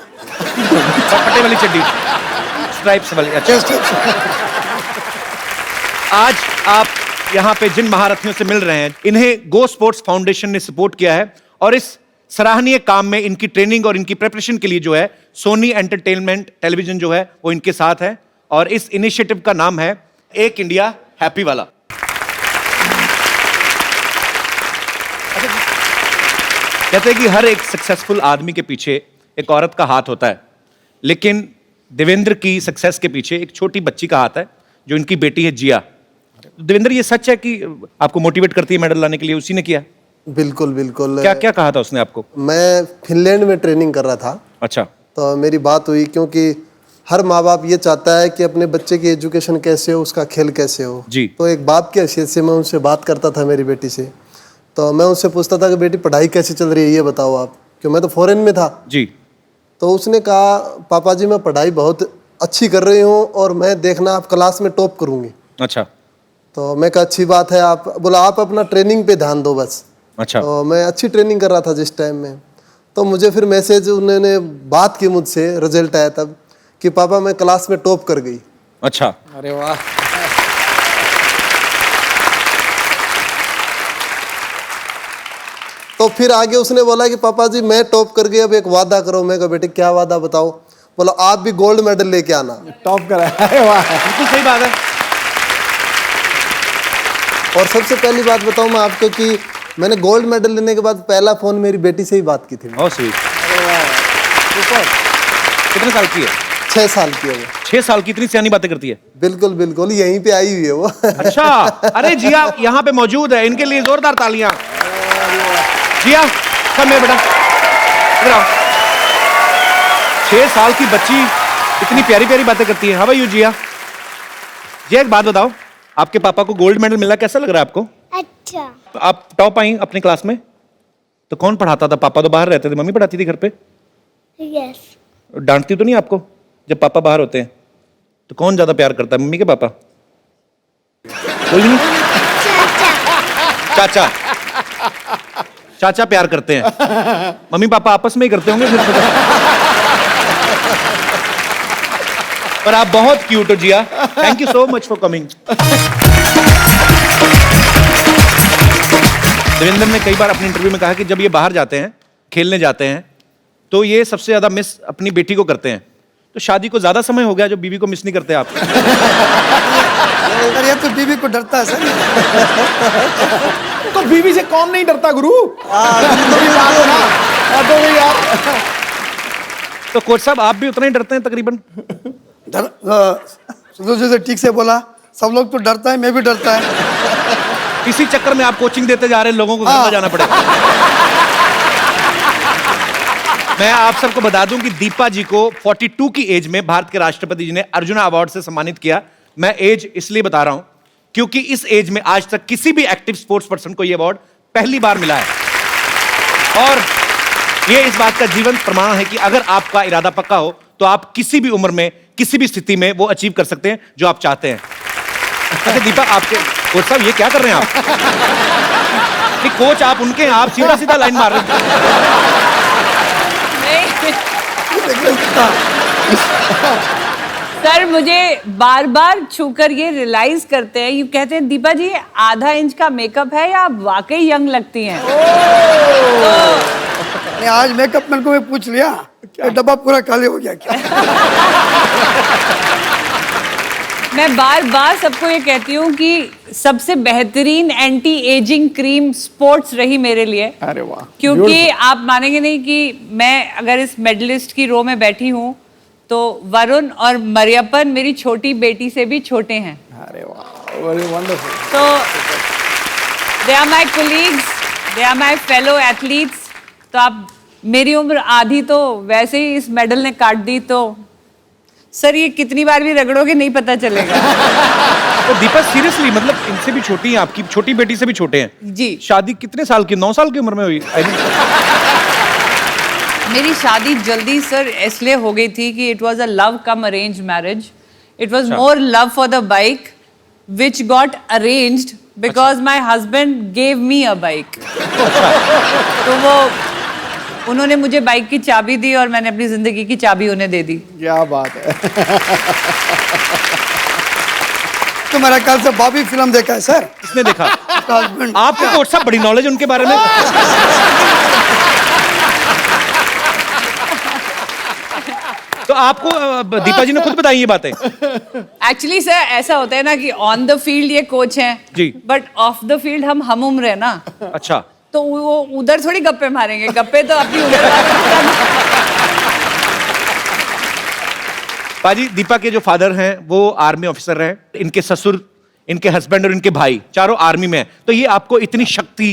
पट्टे वाली चड्डी, स्ट्राइप्स वाली। अच्छा। आज आप यहाँ पे जिन महारथियों से मिल रहे हैं, इन्हें गो स्पोर्ट्स फाउंडेशन ने सपोर्ट किया है और इस सराहनीय काम में इनकी ट्रेनिंग और इनकी प्रिपरेशन के लिए जो है सोनी एंटरटेनमेंट टेलीविजन जो है वो इनके साथ है और इस इनिशिएटिव का नाम है एक इंडिया हैप्पी वाला। कहते हैं कि हर एक सक्सेसफुल आदमी के पीछे एक औरत का हाथ होता है, लेकिन देवेंद्र की सक्सेस के पीछे एक छोटी बच्ची का हाथ है जो इनकी बेटी है जिया। देवेंद्र, ये सच है कि आपको मोटिवेट करती है मेडल लाने के लिए? उसी ने किया? बिल्कुल बिल्कुल। क्या क्या कहा था उसने आपको? मैं फिनलैंड में ट्रेनिंग कर रहा था। अच्छा। तो मेरी बात हुई, क्योंकि हर माँ बाप ये चाहता है कि अपने बच्चे की एजुकेशन कैसे हो, उसका खेल कैसे हो जी। तो एक बाप की हैसियत से मैं उनसे बात करता था मेरी बेटी से। तो मैं उससे पूछता था कि बेटी पढ़ाई कैसी चल रही है, ये बताओ आप, क्यों मैं तो फॉरेन में था जी। तो उसने कहा पापा जी मैं पढ़ाई बहुत अच्छी कर रही हूँ और मैं देखना आप क्लास में टॉप करूँगी। अच्छा। तो मैं कहा अच्छी बात है। आप बोला आप अपना ट्रेनिंग पे ध्यान दो बस। अच्छा। तो मैं अच्छी ट्रेनिंग कर रहा था जिस टाइम में, तो मुझे फिर मैसेज उन्होंने बात की मुझसे, रिजल्ट आया तब कि पापा मैं क्लास में टॉप कर गई। अच्छा। अरे वाह। तो फिर आगे उसने बोला कि पापा जी मैं टॉप कर गई, अब एक वादा करो। मैं कहा बेटे क्या वादा बताओ? बोला आप भी गोल्ड मेडल लेके आना। टॉप करा। अरे वाह, बिल्कुल सही बात है। और सबसे पहली बात बताऊं मैं आपको कि मैंने गोल्ड मेडल लेने के बाद पहला फोन मेरी बेटी से ही बात की थी। बहुत स्वीट। कितने साल की है? 6 साल की है वो। 6 साल की? इतनी सियानी बातें करती है? बिल्कुल बिल्कुल, यहीं पे आई हुई है वो। अच्छा। अरे जिया यहाँ पे मौजूद है, इनके लिए जोरदार तालियां। जिया कम है बेटा, इधर आओ। 6 साल की बच्ची इतनी प्यारी प्यारी बातें करती है। हाउ आर यू जिया? जिया एक बात बताओ, आपके पापा को गोल्ड मेडल मिला, कैसा लग रहा है आपको? अच्छा। तो आप टॉप आई अपनी क्लास में, तो कौन पढ़ाता था? पापा तो बाहर रहते थे, मम्मी पढ़ाती थी घर पे? यस। डांटती तो नहीं आपको जब पापा बाहर होते हैं? तो कौन ज्यादा प्यार करता है, मम्मी के पापा? कोई नहीं? चाचा। चाचा प्यार करते हैं, मम्मी पापा आपस में ही करते होंगे फिर। पर आप बहुत क्यूट हो Jiya. Thank you so much for coming. Devendra ने कई बार अपने इंटरव्यू में कहा कि जब ये बाहर जाते हैं, खेलने जाते हैं, तो ये सबसे ज्यादा मिस अपनी बेटी को करते हैं। तो शादी को ज्यादा समय हो गया जो बीवी को मिस नहीं करते आप? अरे ये तो बीवी को डरता है सर। तो बीवी से कौन नहीं डरता गुरु? तो कोच साहब आप भी उतना ही डरते हैं तकरीबन? सुधीर जी से ठीक से बोला, सब लोग तो डरता है, मैं भी डरता है। इसी चक्कर में आप कोचिंग देते जा रहे हैं, लोगों को घर जाना पड़ेगा। मैं आप सबको बता दूं कि दीपा जी को 42 की एज में भारत के राष्ट्रपति जी ने अर्जुना अवार्ड से सम्मानित किया। मैं एज इसलिए बता रहा हूं क्योंकि इस एज में आज तक किसी भी एक्टिव स्पोर्ट्स पर्सन को यह अवार्ड पहली बार मिला है। और यह इस बात का जीवंत प्रमाण है कि अगर आपका इरादा पक्का हो तो आप किसी भी उम्र में, किसी भी स्थिति में वो अचीव कर सकते हैं जो आप चाहते हैं। अच्छा दीपा, आपके कोच साहब ये क्या कर रहे हैं आप? कि कोच आप उनके हैं, आप सीधा सीधा लाइन मार रहे हैं। सर मुझे बार बार छूकर ये रियलाइज करते हैं, ये कहते हैं दीपा जी आधा इंच का मेकअप है या आप वाकई यंग लगती हैं। तो आज मेकअप मैन को मैं पूछ लिया, डब्बा पूरा खाली हो गया क्या? मैं बार बार सबको ये कहती हूँ कि सबसे बेहतरीन एंटी एजिंग क्रीम स्पोर्ट्स रही मेरे लिए। अरे वाह। क्योंकि आप मानेंगे नहीं कि मैं अगर इस मेडलिस्ट की रो में बैठी हूँ तो वरुण और मरियप्पन मेरी छोटी बेटी से भी छोटे हैं। अरे वाह, वेरी वंडरफुल। तो they are my colleagues, they are my fellow athletes. तो आप, मेरी उम्र आधी तो वैसे ही इस मेडल ने काट दी, तो सर ये कितनी बार भी रगड़ोगे नहीं पता चलेगा। तो दीपा सीरियसली मतलब इनसे भी छोटी हैं, आपकी छोटी बेटी से भी छोटे हैं जी। शादी कितने साल की, 9 साल की उम्र में हुई? मेरी शादी जल्दी सर इसलिए हो गई थी कि it was a love come arrange marriage. It was more love for the bike which got arranged because my husband gave me a bike. तो वो उन्होंने मुझे बाइक की चाबी दी और मैंने अपनी जिंदगी की चाबी उन्हें दे दी. क्या बात है. तो मेरा ख्याल से बॉबी फिल्म देखा है सर. किसने देखा? हस्बैंड. आपको कोच साहब बड़ी नॉलेज उनके बारे में. तो आपको दीपा जी ने खुद बताई ये बातें? एक्चुअली सर ऐसा होता है ना कि ऑन द फील्ड ये कोच हैं जी, बट ऑफ द फील्ड हम उम्र है ना. अच्छा. तो वो उधर थोड़ी गप्पे मारेंगे, गप्पे तो अपनी उधर. पाजी, दीपा के जो फादर हैं वो आर्मी ऑफिसर रहे, इनके ससुर, इनके हस्बैंड और इनके भाई चारों आर्मी में हैं. तो ये आपको इतनी शक्ति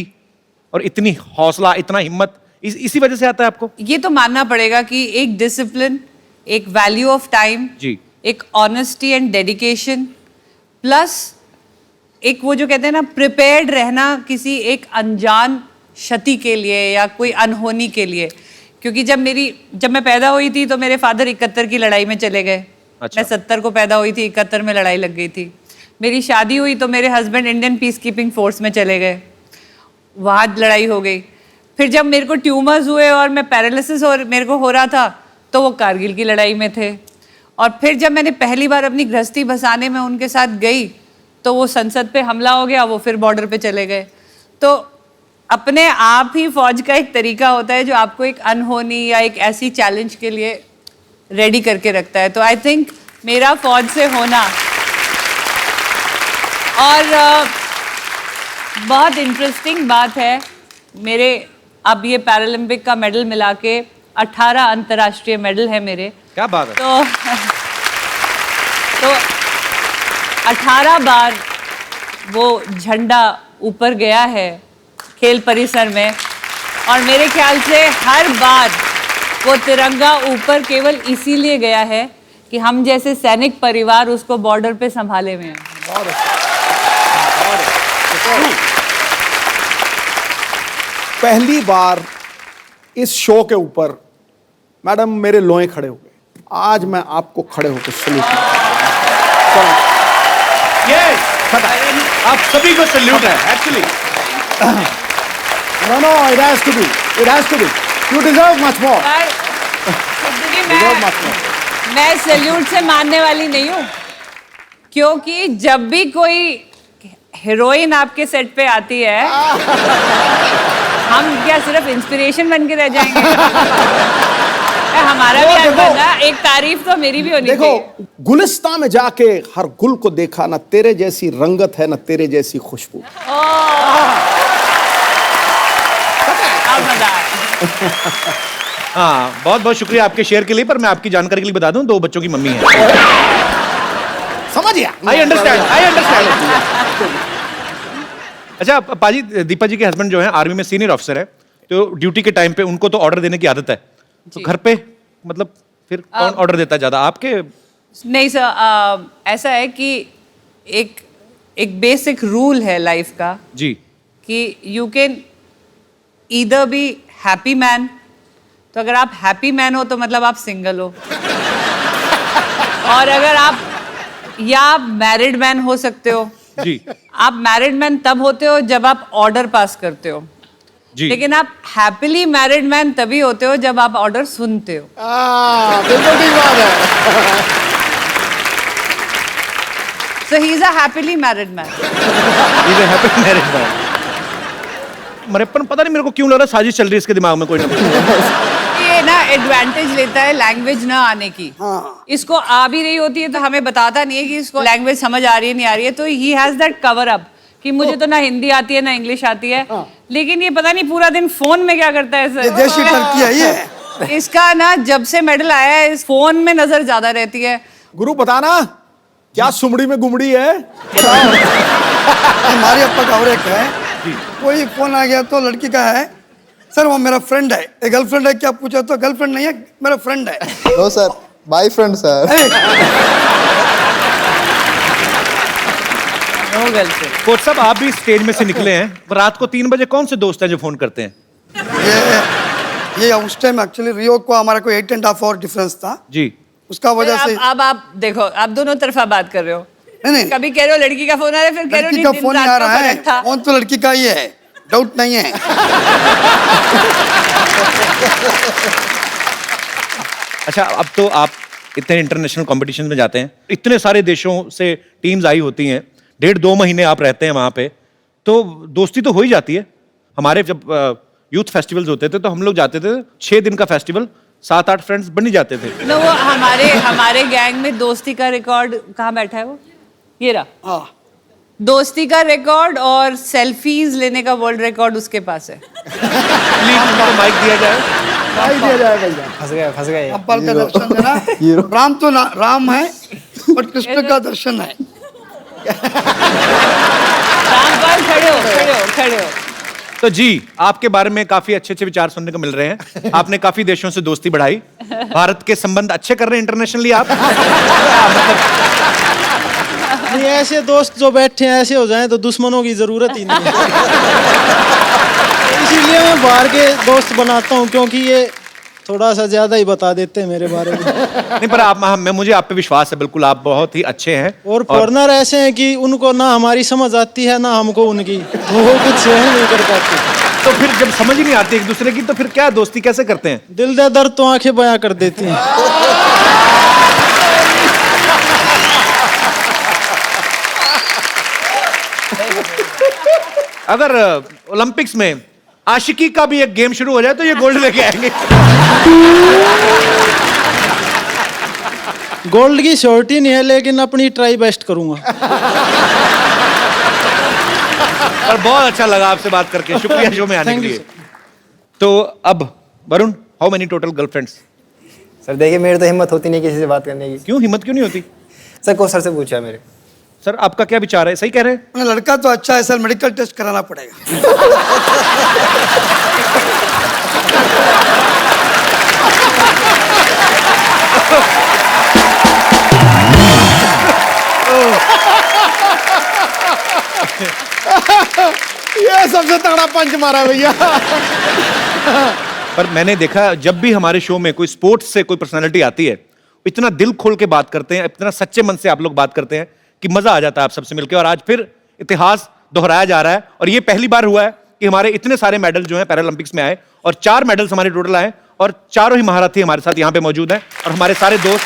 और इतनी हौसला, इतना हिम्मत इसी वजह से आता है आपको? ये तो मानना पड़ेगा कि एक डिसिप्लिन, एक वैल्यू ऑफ टाइम जी, एक ऑनेस्टी एंड डेडिकेशन, प्लस एक वो जो कहते हैं ना प्रिपेयर्ड रहना किसी एक अनजान क्षति के लिए या कोई अनहोनी के लिए. क्योंकि जब मैं पैदा हुई थी तो मेरे फादर 71 की लड़ाई में चले गए. अच्छा. मैं 70 को पैदा हुई थी, 71 में लड़ाई लग गई थी. मेरी शादी हुई तो मेरे husband Indian peace keeping force में चले गए, वहाँ लड़ाई हो गई. फिर जब मेरे को ट्यूमर्स हुए और मैं पैरालिसिस और मेरे को हो रहा था तो वो कारगिल की लड़ाई में थे. और फिर जब मैंने पहली बार अपनी गृहस्थी बसाने में उनके साथ गई तो वो संसद पे हमला हो गया, वो फिर बॉर्डर पे चले गए. तो अपने आप ही फौज का एक तरीका होता है जो आपको एक अनहोनी या एक ऐसी चैलेंज के लिए रेडी करके रखता है. तो आई थिंक मेरा फौज से होना और बहुत इंटरेस्टिंग बात है, मेरे अब ये पैरालंपिक का मेडल मिला के 18 अंतर्राष्ट्रीय मेडल है मेरे. क्या बात है. तो 18 बार वो झंडा ऊपर गया है खेल परिसर में और मेरे ख्याल से हर बार वो तिरंगा ऊपर केवल इसीलिए गया है कि हम जैसे सैनिक परिवार उसको बॉर्डर पे संभाले हुए हैं. पहली बार इस शो के ऊपर मैडम मेरे लोए खड़े हो गए. आज मैं आपको खड़े होकर सल्यूट आप सभी को सल्यूट है actually. No it has to be you deserve much more. मैं सैल्यूट से मानने वाली नहीं हूँ, क्योंकि जब भी कोई हीरोइन आपके सेट पे आती है हम क्या सिर्फ इंस्पिरेशन बन के रह जाएंगे? हमारा भी आज बनना, एक तारीफ तो मेरी भी होनी चाहिए. देखो, गुलिस्तां में जाके हर गुल को देखा, ना तेरे जैसी रंगत है ना तेरे जैसी खुशबू. हाँ, बहुत बहुत शुक्रिया आपके शेयर के लिए. पर मैं आपकी जानकारी के लिए बता दूं, 2 बच्चों की मम्मी है. समझ गया. I understand. अच्छा पाजी, दीपा जी के हस्बैंड जो हैं आर्मी में सीनियर ऑफिसर है, तो ड्यूटी के टाइम पे उनको तो ऑर्डर देने की आदत है. तो घर पे मतलब फिर कौन ऑर्डर देता है ज्यादा, आपके? नहीं सर, ऐसा है कि एक बेसिक रूल है लाइफ का जी, कि you can either be happy man. तो अगर आप हैप्पी मैन हो तो मतलब आप सिंगल हो. और अगर आप मैरिड मैन हो सकते हो जी. आप मैरिड मैन तब होते हो जब आप ऑर्डर पास करते हो जी. लेकिन आप हैप्पीली मैरिड मैन तभी होते हो जब आप ऑर्डर सुनते हो. बिल्कुल ठीक बात है. So he is a happily married man. He's a happy married man. मरेपन पता नहीं मेरे को क्यों लग रहा है साजिश चल रही है इसके दिमाग में कोई ना. ये ना एडवांटेज लेता है लैंग्वेज ना आने की. इसको आ भी रही होती है तो हमें बताता नहीं है कि इसको लैंग्वेज समझ आ रही है नहीं आ रही है. तो he has that cover up कि मुझे तो ना हिंदी आती है ना इंग्लिश आती है. लेकिन ये पता नहीं पूरा दिन फोन में क्या करता है सर. देशी टर्की है ये. इसका ना जब से मेडल आया है इस फोन में नजर ज्यादा रहती है. गुरु बताना क्या सुमड़ी में गुमड़ी है. हमारे अप्पा का और एक है, कोई फोन आ गया तो लड़की का है, सर वो मेरा फ्रेंड है. एक गर्लफ्रेंड है क्या पूछा तो गर्लफ्रेंड नहीं है मेरा फ्रेंड है. No sir, boyfriend sir. No girlfriend. Coach साहब आप भी स्टेज में से निकले हैं, रात को 3 बजे कौन से दोस्त हैं जो फोन करते हैं? ये उस टाइम एक्चुअली रियो को हमारा कोई 8.5 आवर डिफरेंस था जी, उसका वजह से। अब आप देखो, आप दोनों तरफा बात कर रहे हो। नहीं कभी कह रहे हो लड़की का फोन आ रहा है, फिर कह रहे हो लड़की नहीं, का दिन फोन रात आ का रहा है, फर्क था। फोन तो लड़की का ही है, डाउट नहीं है। अच्छा अब तो आप इतने इंटरनेशनल कॉम्पिटिशन में जाते हैं, इतने सारे देशों से टीम्स आई होती हैं, 1.5-2 महीने आप रहते हैं वहां पे, तो दोस्ती तो हो ही जाती है। हमारे जब यूथ फेस्टिवल्स होते थे तो हम लोग जाते थे, 6 दिन का फेस्टिवल, 7-8 फ्रेंड्स बन ही जाते थे। नो, वो हमारे गैंग में दोस्ती का रिकॉर्ड कहाँ बैठा है वो? ये रहा। हाँ दोस्ती का रिकॉर्ड और सेल्फीज लेने का वर्ल्ड रिकॉर्ड उसके पास है। प्लीज उनको माइक दिया जाए। फंस गए अब्बाल का दर्शन है ना, राम तो राम है बट कृष्ण का दर्शन है। रामपाल खड़े हो। तो जी, आपके बारे में काफी अच्छे विचार सुनने को मिल रहे हैं। आपने काफी देशों से दोस्ती बढ़ाई, भारत के संबंध अच्छे कर रहे हैं इंटरनेशनली आप। नहीं, ऐसे दोस्त जो बैठे हैं ऐसे हो जाएं तो दुश्मनों की जरूरत ही नहीं है। इसीलिए मैं बाहर के दोस्त बनाता हूँ, क्योंकि ये थोड़ा सा ज्यादा ही बता देते हैं मेरे बारे में। नहीं, पर आप मुझे आप पे विश्वास है, बिल्कुल आप बहुत ही अच्छे हैं। और फॉरनर ऐसे हैं कि उनको ना हमारी समझ आती है ना हमको उनकी, तो वो कुछ सहन नहीं कर पाते। तो फिर जब समझ ही नहीं आती एक दूसरे की, तो फिर क्या दोस्ती कैसे करते हैं? दिल दे दर्द तो आंखें बयां कर देती हैं। अगर ओलंपिक्स में आशिकी का भी एक गेम शुरू हो जाए तो ये गोल्ड लेके आएंगे। गोल्ड की श्योरिटी नहीं है, लेकिन अपनी ट्राई बेस्ट करूंगा। और बहुत अच्छा लगा आपसे बात करके, शुक्रिया शो में आने के लिए। तो अब Varun, how many total girlfriends? Sir देखिए, मेरी तो हिम्मत होती नहीं किसी से बात करने की। क्यों हिम्मत क्यों नहीं होती? सर को सर से पूछा मेरे। सर आपका क्या विचार है, सही कह रहे हैं? लड़का तो अच्छा है सर, मेडिकल टेस्ट कराना पड़ेगा। ये सबसे तगड़ा पंच मारा भैया। पर मैंने देखा जब भी हमारे शो में कोई स्पोर्ट्स से कोई पर्सनालिटी आती है, इतना दिल खोल के बात करते हैं, इतना सच्चे मन से आप लोग बात करते हैं कि मजा आ जाता है आप सबसे मिलकर। और आज फिर इतिहास दोहराया जा रहा है, और ये पहली बार हुआ है कि हमारे इतने सारे मेडल जो हैं पैरालंपिक्स में आए, और 4 मेडल्स हमारे टोटल आए, और चारों ही महारथी हमारे साथ यहाँ पे मौजूद हैं, और हमारे सारे दोस्त।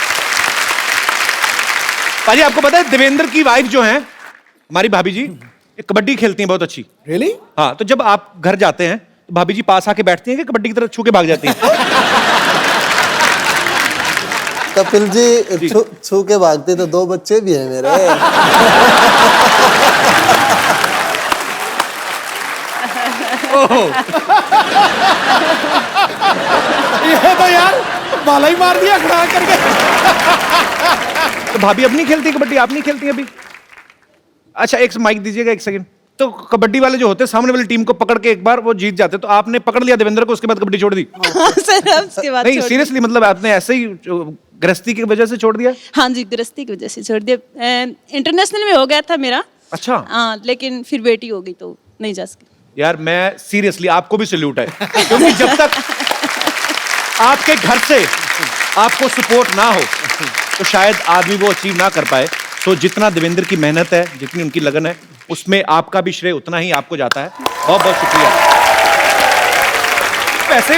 पाजी, आपको पता है देवेंद्र की वाइफ जो है हमारी भाभी जी, कबड्डी खेलती हैं बहुत अच्छी। रियली? हाँ, तो जब आप घर जाते हैं तो भाभी जी पास आके बैठती हैं कि कबड्डी की तरफ छू के भाग जाती हैं? कपिल जी छू के भागते तो 2 बच्चे भी हैं मेरे। ये तो यार बाला ही मार दिया खड़ा करके। तो भाभी अब नहीं खेलती कबड्डी? आप नहीं खेलती अभी? अच्छा, एक माइक दीजिएगा, 1 सेकंड। तो कबड्डी वाले जो होते हैं सामने वाली टीम को पकड़ के एक बार वो जीत जाते, तो आपने पकड़ लिया देवेंद्र को, उसके बाद कबड्डी छोड़ दी? सर उसके बाद नहीं, सीरियसली, मतलब आपने ऐसे ही गृहस्थी की वजह से छोड़ दिया? हाँ जी, गृहस्थी की वजह से छोड़ दिया। इंटरनेशनल में हो गया था मेरा। अच्छा। हाँ, लेकिन फिर बेटी हो गई तो नहीं जा सकी। यार मैं सीरियसली, आपको भी सैल्यूट है, क्योंकि जब तक आपके घर से आपको सपोर्ट ना हो तो शायद आदमी वो अचीव ना कर पाए। तो जितना देवेंद्र की मेहनत है, जितनी उनकी लगन है, उसमें आपका भी श्रेय उतना ही आपको जाता है। बहुत बहुत शुक्रिया। वैसे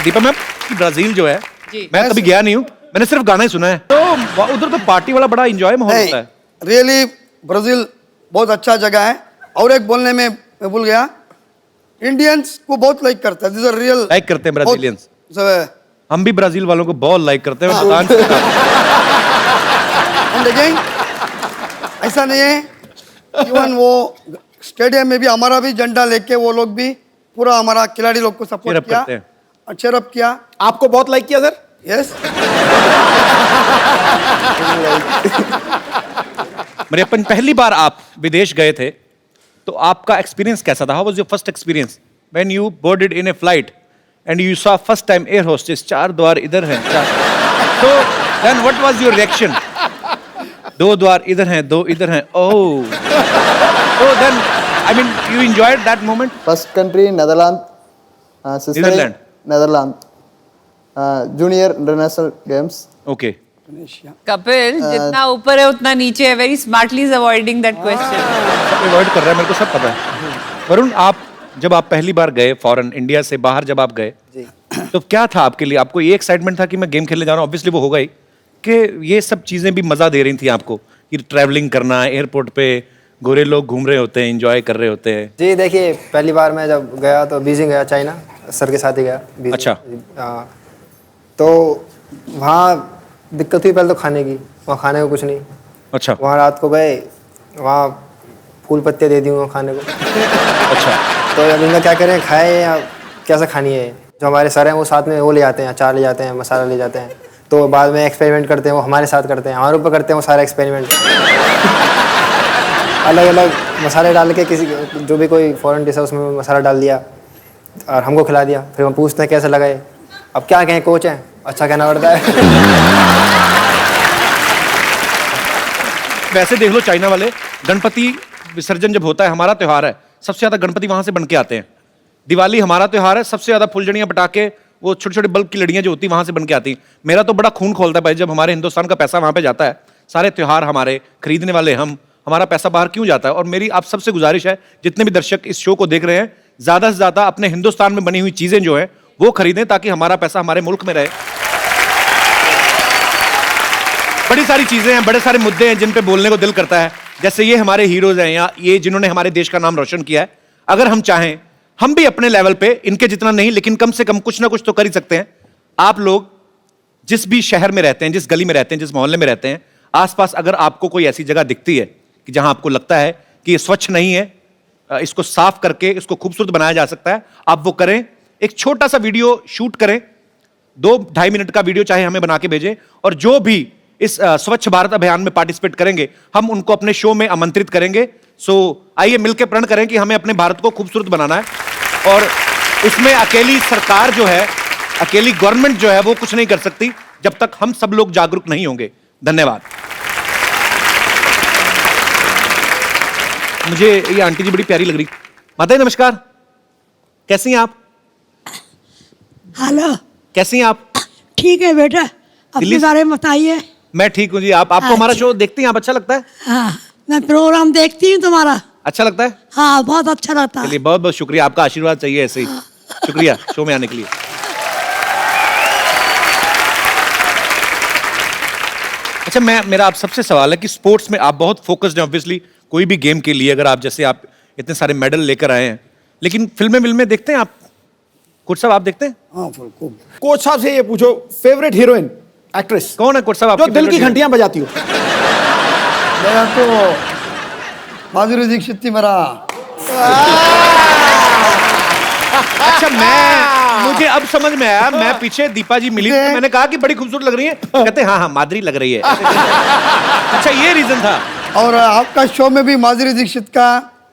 दीपा मैम, ब्राजील जो है, मैं कभी गया नहीं हूँ, मैंने सिर्फ गाना ही सुना है, तो उधर तो पार्टी वाला बड़ा एंजॉय माहौल होता है। रियली ब्राजील बहुत अच्छा जगह है। और एक बोलने में मैं भूल गया, इंडियंस को बहुत लाइक करता है। दिस आर रियल लाइक करते हैं ब्राजीलियंस। हम भी ब्राजील वालों को बहुत लाइक करते हैं। ऐसा नहीं है, इवन वो स्टेडियम में भी हमारा भी झंडा लेके वो लोग भी पूरा हमारा खिलाड़ी लोग को सपोर्ट किया और चेयरअप किया। आपको बहुत लाइक किया सर? यस। मेरे अपन, पहली बार आप विदेश गए थे, तो आपका एक्सपीरियंस कैसा था? How was your first experience when you boarded in a flight and you saw first time air hostess, 4 द्वार इधर हैं, तो then what was your reaction? दो द्वार इधर हैं, दो इधर हैं. Oh. So then, I mean, you enjoyed that moment? First country Netherland, Netherlands. Netherland, junior international games. Okay. Kapil जितना ऊपर है उतना नीचे है. Very smartly is avoiding that question. Avoid कर रहा है, मेरे को सब पता है. वरुण, जब आप पहली बार गए फॉरेन, इंडिया से बाहर जब आप गए, तो क्या था आपके लिए? आपको ये एक्साइटमेंट था कि मैं गेम खेलने जा रहा हूँ, ऑब्वियसली वो होगा ही, कि ये सब चीजें भी मजा दे रही थी आपको, कि ट्रैवलिंग करना, एयरपोर्ट पे गोरे लोग घूम रहे होते हैं, एंजॉय कर रहे होते हैं? जी देखिए, पहली बार मैं जब गया तो बीजिंग गया, चाइना, सर के साथ ही गया बीजिंग. अच्छा. तो वहाँ दिक्कत हुई पहले तो खाने की. वहाँ खाने को कुछ नहीं. अच्छा. वहाँ रात को गए, वहाँ फूल पत्ते दे दी वहाँ खाने को. अच्छा. तो अब इनका क्या करें, खाए या कैसे खानी है? जो हमारे सर हैं वो साथ में वो ले जाते हैं, अचार ले जाते हैं, मसाला ले जाते हैं. तो बाद में एक्सपेरिमेंट करते हैं, वो हमारे साथ करते हैं, हमारे ऊपर करते हैं वो सारा एक्सपेरिमेंट. अलग अलग मसाले डाल के, किसी जो भी कोई फॉरेन डिश है उसमें मसाला डाल दिया और हमको खिला दिया. फिर हम पूछते हैं कैसे लगा ये. अब क्या कहें, कोच हैं, अच्छा कहना पड़ता है. वैसे देख लो, चाइना वाले गणपति विसर्जन जब होता है, हमारा त्योहार है, सबसे ज्यादा गणपति वहां से बन के आते हैं. दिवाली हमारा त्योहार है, सबसे ज्यादा फुलझड़ियां, पटाखे, वो छोटे छोटे बल्ब की लड़ियां जो होती है वहां से बन के आती. मेरा तो बड़ा खून खोलता है भाई, जब हमारे हिंदुस्तान का पैसा वहां पे जाता है, सारे त्योहार हमारे, खरीदने वाले हम, हमारा पैसा बाहर क्यों जाता है? और मेरी आप सबसे गुजारिश है, जितने भी दर्शक इस शो को देख रहे हैं, ज्यादा से ज्यादा अपने हिंदुस्तान में बनी हुई चीजें जो है वो खरीदें, ताकि हमारा पैसा हमारे मुल्क में रहे. बड़ी सारी चीजें हैं, बड़े सारे मुद्दे हैं जिन पे बोलने को दिल करता है. जैसे ये हमारे हीरोज हैं, या ये जिन्होंने हमारे देश का नाम रोशन किया है. अगर हम चाहें, हम भी अपने लेवल पे, इनके जितना नहीं, लेकिन कम से कम कुछ ना कुछ तो कर ही सकते हैं. आप लोग जिस भी शहर में रहते हैं, जिस गली में रहते हैं, जिस मोहल्ले में रहते हैं, आसपास अगर आपको कोई ऐसी जगह दिखती है कि जहां आपको लगता है कि ये स्वच्छ नहीं है, इसको साफ करके इसको खूबसूरत बनाया जा सकता है, आप वो करें. एक छोटा सा वीडियो शूट करें, 2-2.5 मिनट का वीडियो चाहे हमें बना के भेजें, और जो भी इस स्वच्छ भारत अभियान में पार्टिसिपेट करेंगे, हम उनको अपने शो में आमंत्रित करेंगे. सो आइए मिलकर प्रण करें कि हमें अपने भारत को खूबसूरत बनाना है, और इसमें अकेली सरकार जो है, अकेली गवर्नमेंट जो है, वो कुछ नहीं कर सकती जब तक हम सब लोग जागरूक नहीं होंगे. धन्यवाद. मुझे ये आंटी जी बड़ी प्यारी लग रही. माता जी नमस्कार, कैसी हैं आप? हेलो, कैसी हैं आप? ठीक है बेटा, अपने बारे में बताइए. मैं ठीक हूँ जी. आपको हमारा शो देखती हैं आप? अच्छा लगता है? हाँ, मैं प्रोग्राम देखती हूँ तुम्हारा. अच्छा लगता है? हाँ, बहुत अच्छा लगता है. चलिए, बहुत बहुत शुक्रिया, आपका आशीर्वाद चाहिए ऐसे ही. शुक्रिया शो में आने के लिए. अच्छा, मेरा आप सबसे सवाल है कि स्पोर्ट्स में आप बहुत फोकस्ड हैं, ऑब्वियसली कोई भी गेम के लिए. अगर आप जैसे आप इतने सारे मेडल लेकर आए हैं, लेकिन फिल्में देखते हैं आप? कोच साहब आप देखते हैं? हाँ, कोच साहब से ये पूछो, फेवरेट हीरोइन एक्ट्रेस कौन है कोच साहब? जो दिल की घंटियां बजाती हो. मेरा तो माधुरी दीक्षित थी मेरा. अच्छा, मुझे अब समझ में आया. मैं पीछे दीपा जी मिली, तो मैंने कहा कि बड़ी खूबसूरत लग रही है, कहते हाँ माधुरी लग रही है. अच्छा, ये रीजन था. और आपका शो में भी माधुरी दीक्षित का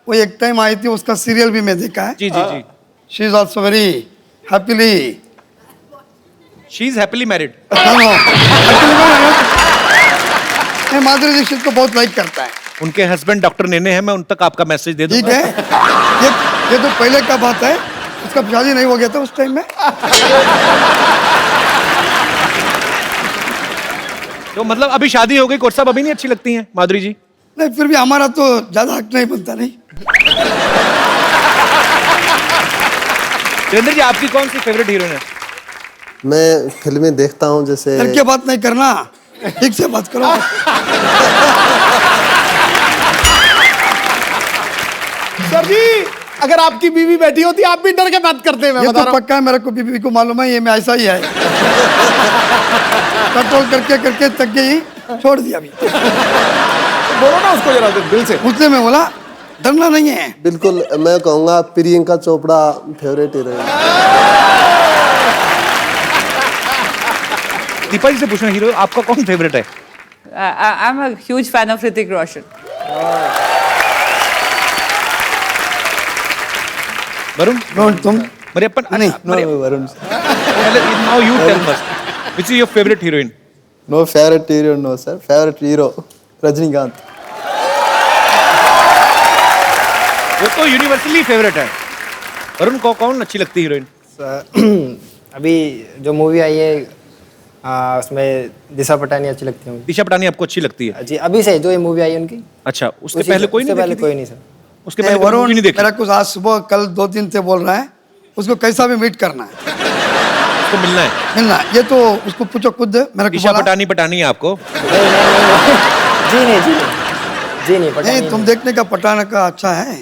वो एक टाइम आई थी, उसका सीरियल भी मैं देखा है. जी जी जी. She is also very happily, she is happily married. मैं माधुरी दीक्षित को बहुत लाइक करता है. उनके हस्बैंड डॉक्टर नेने हैं, मैं उन तक आपका मैसेज दे दूंगा. ठीक है, ये तो पहले का बात है, उसका शादी नहीं हो गया था उस टाइम में. तो मतलब अभी शादी हो गई, कोच साहब अभी नहीं अच्छी लगती हैं माधुरी जी? नहीं, फिर भी हमारा तो ज्यादा हक नहीं बनता. नहीं, सुरेंद्र जी, आपकी कौन सी फेवरेट हीरोइन है? मैं फिल्में देखता हूँ. जैसे डर के बात नहीं करना, ठीक से बात करो. सर जी, अगर आपकी बीवी बैठी होती आप भी डर के बात करते हैं. ये तो पक्का है, मेरे को बीवी को मालूम है, ये मैं ऐसा ही है. कंट्रोल करके करके थक गई, छोड़ दिया. अभी बोलो ना उसको जरा दिल से. उसने मैं बोला डरना नहीं है. बिल्कुल, मैं कहूँगा प्रियंका चोपड़ा फेवरेट हीरोइन. दीपा जी से पूछना, हीरो आपका कौन फेवरेट है? I am a huge fan of Hrithik Roshan. Varun? No, तुम? मरियप्पन? नहीं, Varun. Now you tell first. Which is your favorite heroine? No favorite hero, no sir. Favorite hero. Rajinikanth. वो तो यूनिवर्सली फेवरेट है। वरुण को कौन अच्छी लगती है हीरोइन? अभी जो मूवी आई है उसमें दिशा पटानी अच्छी लगती है मुझे। दिशा पटानी आपको अच्छी लगती है? जी अभी से जो ये मूवी आई उनकी। अच्छा, उसके पहले कोई नहीं? पहले कोई नहीं सर। उसके पहले वरुण कोई नहीं देखी? मेरा कुछ आज सुबह कल 2 दिन से बोल रहा है, उसको कैसा भी मीट करना है, उसको मिलना है? मिलना है। ये तो उसको पूछो खुद मेरे को दिशा बोला। पटानी है आपको? जी नहीं पटानी नहीं, तुम देखने का पटाना का अच्छा है।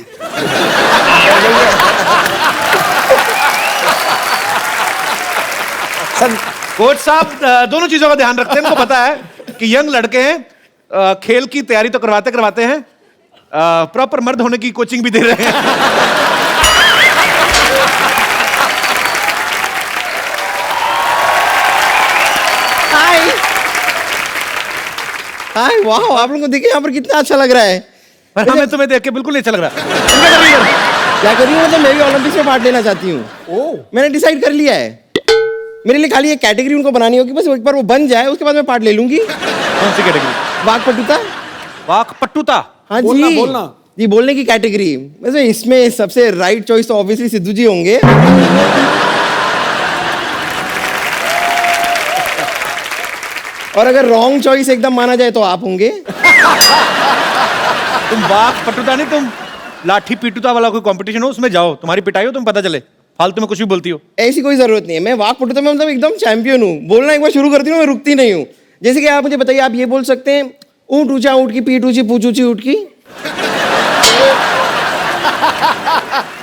सर कोच साहब दोनों चीजों का ध्यान रखते हैं। इनको पता है कि यंग लड़के हैं, खेल की तैयारी तो करवाते हैं, प्रॉपर मर्द होने की कोचिंग भी दे रहे हैं। हाय वाह, आप लोगों को देखिए यहाँ पर कितना अच्छा लग रहा है। पर हमें तुम्हें देख के बिल्कुल नहीं अच्छा लग रहा। क्या कर रही हूँ? मतलब मैं भी ओलंपिक्स में पार्ट लेना चाहती हूँ। मैंने डिसाइड कर लिया है। मेरे लिए खाली एक कैटेगरी उनको बनानी होगी, बस एक बार वो बन जाए उसके बाद मैं पार्ट ले लूंगी। कौन सी कैटेगरी? वाकपटुता। वाकपटुता? हाँ बोलना, जी बोलना। जी, बोलने की कैटेगरी। वैसे इसमें सबसे राइट चॉइस तो ऑब्वियसली सिद्धू जी होंगे। और अगर रॉन्ग चॉइस एकदम माना जाए तो आप होंगे। तुम वाकपटुता नहीं, तुम लाठी पीटुता वाला कोई कंपटीशन हो उसमें जाओ, तुम्हारी पिटाई हो, तुम पता चले। फालतू में कुछ भी बोलती हो। ऐसी कोई जरूरत नहीं है। मैं वाकपटुता में मतलब एकदम चैंपियन हूँ। बोलना एक बार शुरू करती हूँ, मैं रुकती नहीं हूँ। जैसे कि आप मुझे बताइए, आप ये बोल सकते हैं ऊंट ऊंचा ऊंट की पीठ ऊंची पूछ ऊंची ऊंट की।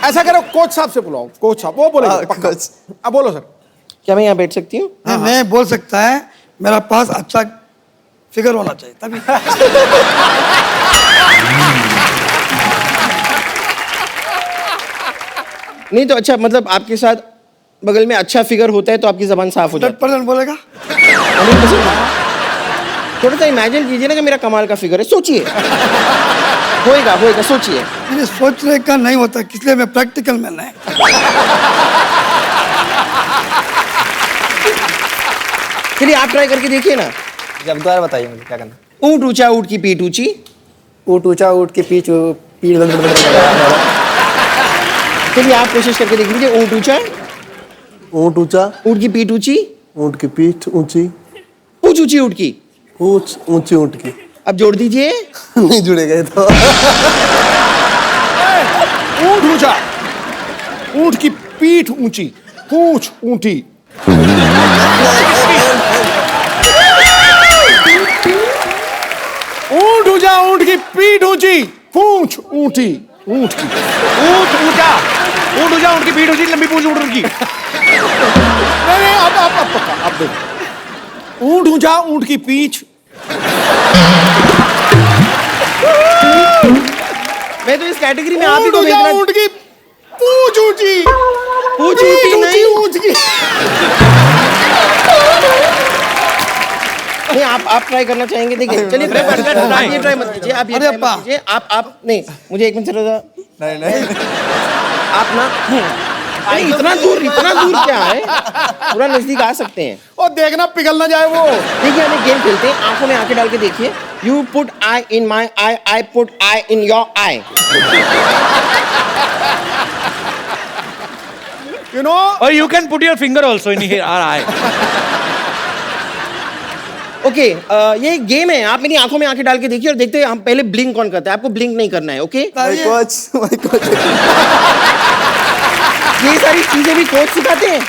ऐसा करो, कोच साहब से बुलाओ। कोच साहब वो बोलेंगे पक्का। अब बोलो सर। क्या मैं यहाँ बैठ सकती हूँ? मैं बोल सकता है, मेरा पास अच्छा फिगर होना चाहिए तभी। नहीं तो अच्छा, मतलब आपके साथ बगल में अच्छा फिगर होता है तो आपकी जबान साफ हो जाती 100% बोलेगा। है। थोड़ा सा इमेजिन कीजिए ना कि मेरा कमाल का फिगर है, सोचिए। होएगा, सोचिए। मैंने सोचने का नहीं होता, इसलिए मैं प्रैक्टिकल मैन है। चलिए आप ट्राई करके देखिए ना। अब दोबारा बताइए मुझे क्या करना। ऊंट ऊंचा ऊंट की पीठ ऊंची। ऊँट ऊँचा ऊँट की पीठ चलिए आप कोशिश करके देख लीजिए। ऊंट ऊंचा ऊँट ऊंचा, ऊंट की पीठ ऊंची, ऊँट की पीठ ऊंची, पूछ ऊंची ऊंट की। पूछ ऊंची ऊँट की। अब जोड़ दीजिए। नहीं जुड़ेगा ये तो। ऊंट ऊंचा, ऊंट की पीठ ऊंची, पूंछ ऊंटी। ऊंट ऊंचा, ऊंट की पीठ ऊंची, पूंछ ऊंटी। ऊंट की ऊंट ऊंचा ऊंट की पीठ ऊंची, लंबी पूंछ ऊंट की। नहीं, अब पक्का, अब देखो। ऊंट ऊंचा, ऊंट की पीठ। मैं तो इस कैटेगरी में आप ही को ऊंट ऊंचा, देखना। ऊंट की पूंछ ऊंची, पूंछ ऊंची नहीं। ऊंच की। नहीं, आप ट्राई करना चाहेंगे? देखिए, चलिए आप ये ट्राई मत कीजिए। आप ये ट्राई मत कीजिए। आप नहीं, मुझे एक मिनट जरा। नहीं आप ना अरे इतना दूर क्या है? पूरा नजदीक आ सकते हैं। और देखना पिघल ना जाए वो। देखिए, हम एक गेम खेलते हैं। आंखों में आंखें डाल के देखिए। You put eye in my eye, I put eye in your eye. You know, और you can put your finger also in here eye. Okay, ये एक गेम है। आप मेरी आंखों में आंखें डाल के देखिए और देखते हैं हम पहले ब्लिंक कौन करता है। आपको ब्लिंक नहीं करना है, ओके? My coach. ये सारी चीजें भी कोच सिखाते हैं।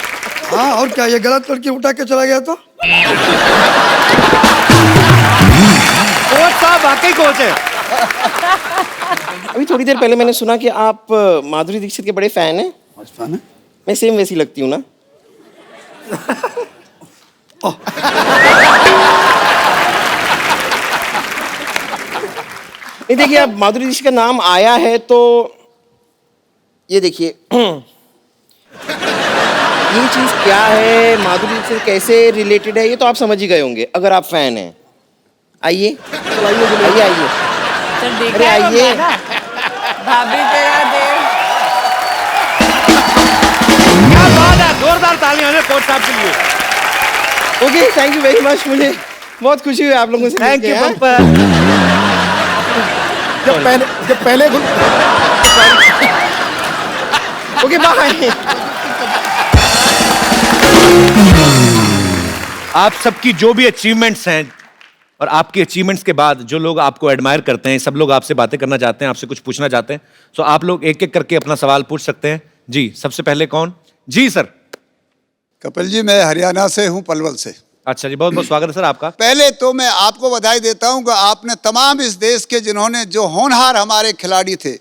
हाँ, और क्या, ये गलत लड़की उठा के चला गया तो? कोच साहब वाकई कोच है। अभी थोड़ी देर पहले मैंने सुना कि आप माधुरी दीक्षित के बड़े फैन हैं। मैं सेम वैसी लगती हूँ ना? नहीं, देखिए, अब माधुरी दीक्षित का नाम आया है तो ये देखिए, ये चीज क्या है, माधुरी दीक्षित कैसे रिलेटेड है, ये तो आप समझ ही गए होंगे अगर आप फैन हैं। आइए आइए। चल देखा अरे है वो आइए। गाना? भाभी तेरा देव। क्या बात है, जोरदार तालियां हैं कोच साहब के लिए। Okay, thank you very much. मुझे बहुत खुशी हुई आप लोगों से थैंक यू मिलके, हैं? पंपा। जब पहले ओके बाय। आप सबकी जो भी अचीवमेंट्स हैं और आपकी अचीवमेंट्स के बाद जो लोग आपको एडमायर करते हैं, सब लोग आपसे बातें करना चाहते हैं, आपसे कुछ पूछना चाहते हैं, तो आप लोग एक एक करके अपना सवाल पूछ सकते हैं। जी, सबसे पहले कौन? जी सर। कपिल जी, मैं हरियाणा से हूं, पलवल से। अच्छा जी, बहुत बहुत स्वागत है सर आपका। पहले तो मैं आपको बधाई देता हूं कि आपने तमाम इस देश के जिन्होंने जो होनहार हमारे खिलाड़ी थे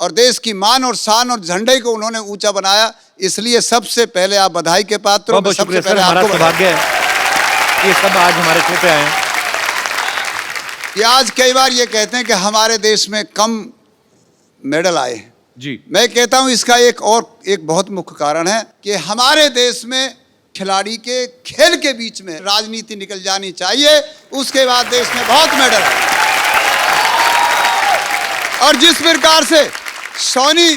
और देश की मान और शान और झंडे को उन्होंने ऊंचा बनाया, इसलिए सबसे पहले आप बधाई के पात्र हो। बहुत सबसे शुक्रिया सर, पहले हमारा आपको सौभाग्य है ये सब आज हमारे शो पे आए हैं। ये आज कई बार ये कहते हैं कि हमारे देश में कम मेडल आए हैं। जी, मैं कहता हूं इसका एक बहुत मुख्य कारण है कि हमारे देश में खिलाड़ी के खेल के बीच में राजनीति निकल जानी चाहिए, उसके बाद देश में बहुत मेडल आए। और जिस प्रकार से सोनी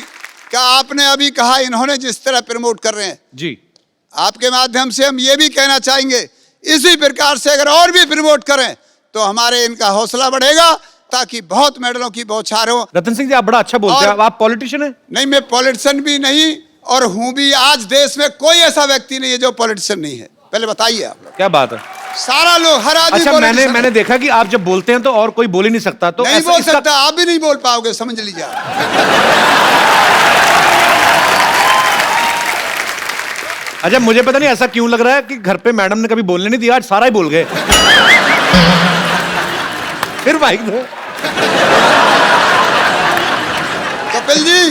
का आपने अभी कहा, इन्होंने जिस तरह प्रमोट कर रहे हैं जी, आपके माध्यम से हम ये भी कहना चाहेंगे, इसी प्रकार से अगर और भी प्रमोट करें तो हमारे इनका हौसला बढ़ेगा, ताकि बहुत मेडलों की बौछार हो। रतन सिंह जी आप बड़ा अच्छा बोलते हैं, आप पॉलिटिशियन हैं? नहीं, मैं पॉलिटिशियन भी नहीं और हूं भी। आज देश में कोई ऐसा व्यक्ति नहीं है जो पॉलिटिशियन नहीं है। पहले बताइए आप लोग। क्या बात है। सारा लोग, हर आदमी अच्छा, politician मैंने है। देखा कि आप जब बोलते हैं तो और कोई बोल ही नहीं सकता, तो नहीं बोल सकता, आप भी नहीं बोल पाओगे, समझ लीजिए आप। अच्छा, मुझे पता नहीं ऐसा क्यों लग रहा है कि घर पे मैडम ने कभी बोलने नहीं दिया, आज सारा ही बोल गए। फिर भाई दो। कपिल जी,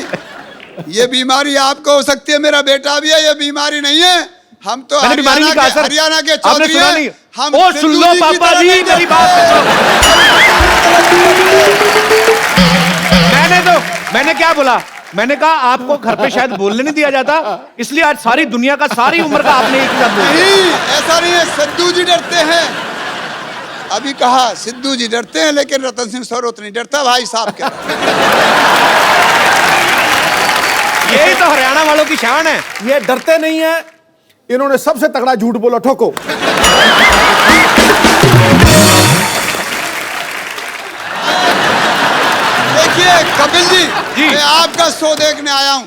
ये बीमारी आपको हो सकती है, मेरा बेटा भी है, ये बीमारी नहीं है। हम तो मैंने बीमारी नहीं कहा सर। हरियाणा के आपने चौधरी सुना हैं। नहीं? हम ओ सुन सिद्धू लो की पापा तरह जी, नहीं मेरी बात सुनो। मैंने क्या बोला? मैंने कहा आपको घर पे शायद बोलने नहीं दिया जाता, इसलिए आज सारी दुनिया का, सारी उम्र का आपने एक ही साथ बोल दिया। नहीं, ऐसा नहीं है। सिद्धू जी डरते हैं, अभी कहा सिद्धू जी डरते हैं, लेकिन रतन सिंह सरोत नहीं डरता, भाई साहब क्या। यही तो हरियाणा वालों की शान है। ये डरते नहीं है, इन्होंने सबसे तगड़ा झूठ बोला, ठोको। देखिए कपिल जी, मैं आपका शो देखने आया हूँ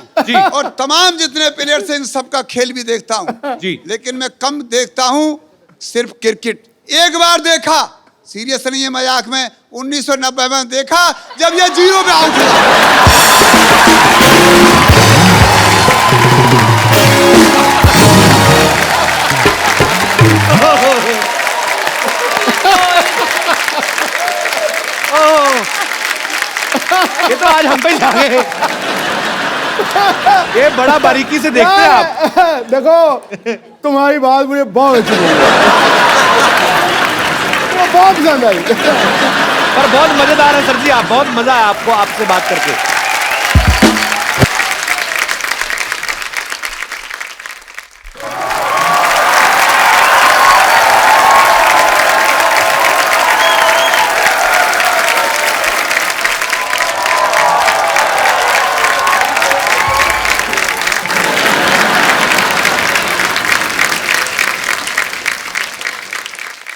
और तमाम जितने प्लेयर्स हैं इन सबका खेल भी देखता हूँ, लेकिन मैं कम देखता हूँ सिर्फ क्रिकेट। एक बार देखा, सीरियस नहीं है, मजाक में, 1990 में देखा जब ये 0 पे आउट ये तो आज हम पे जा गए। ये बड़ा बारीकी से देखते हैं आप। देखो, तुम्हारी बात मुझे बहुत अच्छी लगी, वो बहुत पसंद आई। पर बहुत मजेदार है सर जी, आप बहुत मजा आया आपको आपसे बात करके।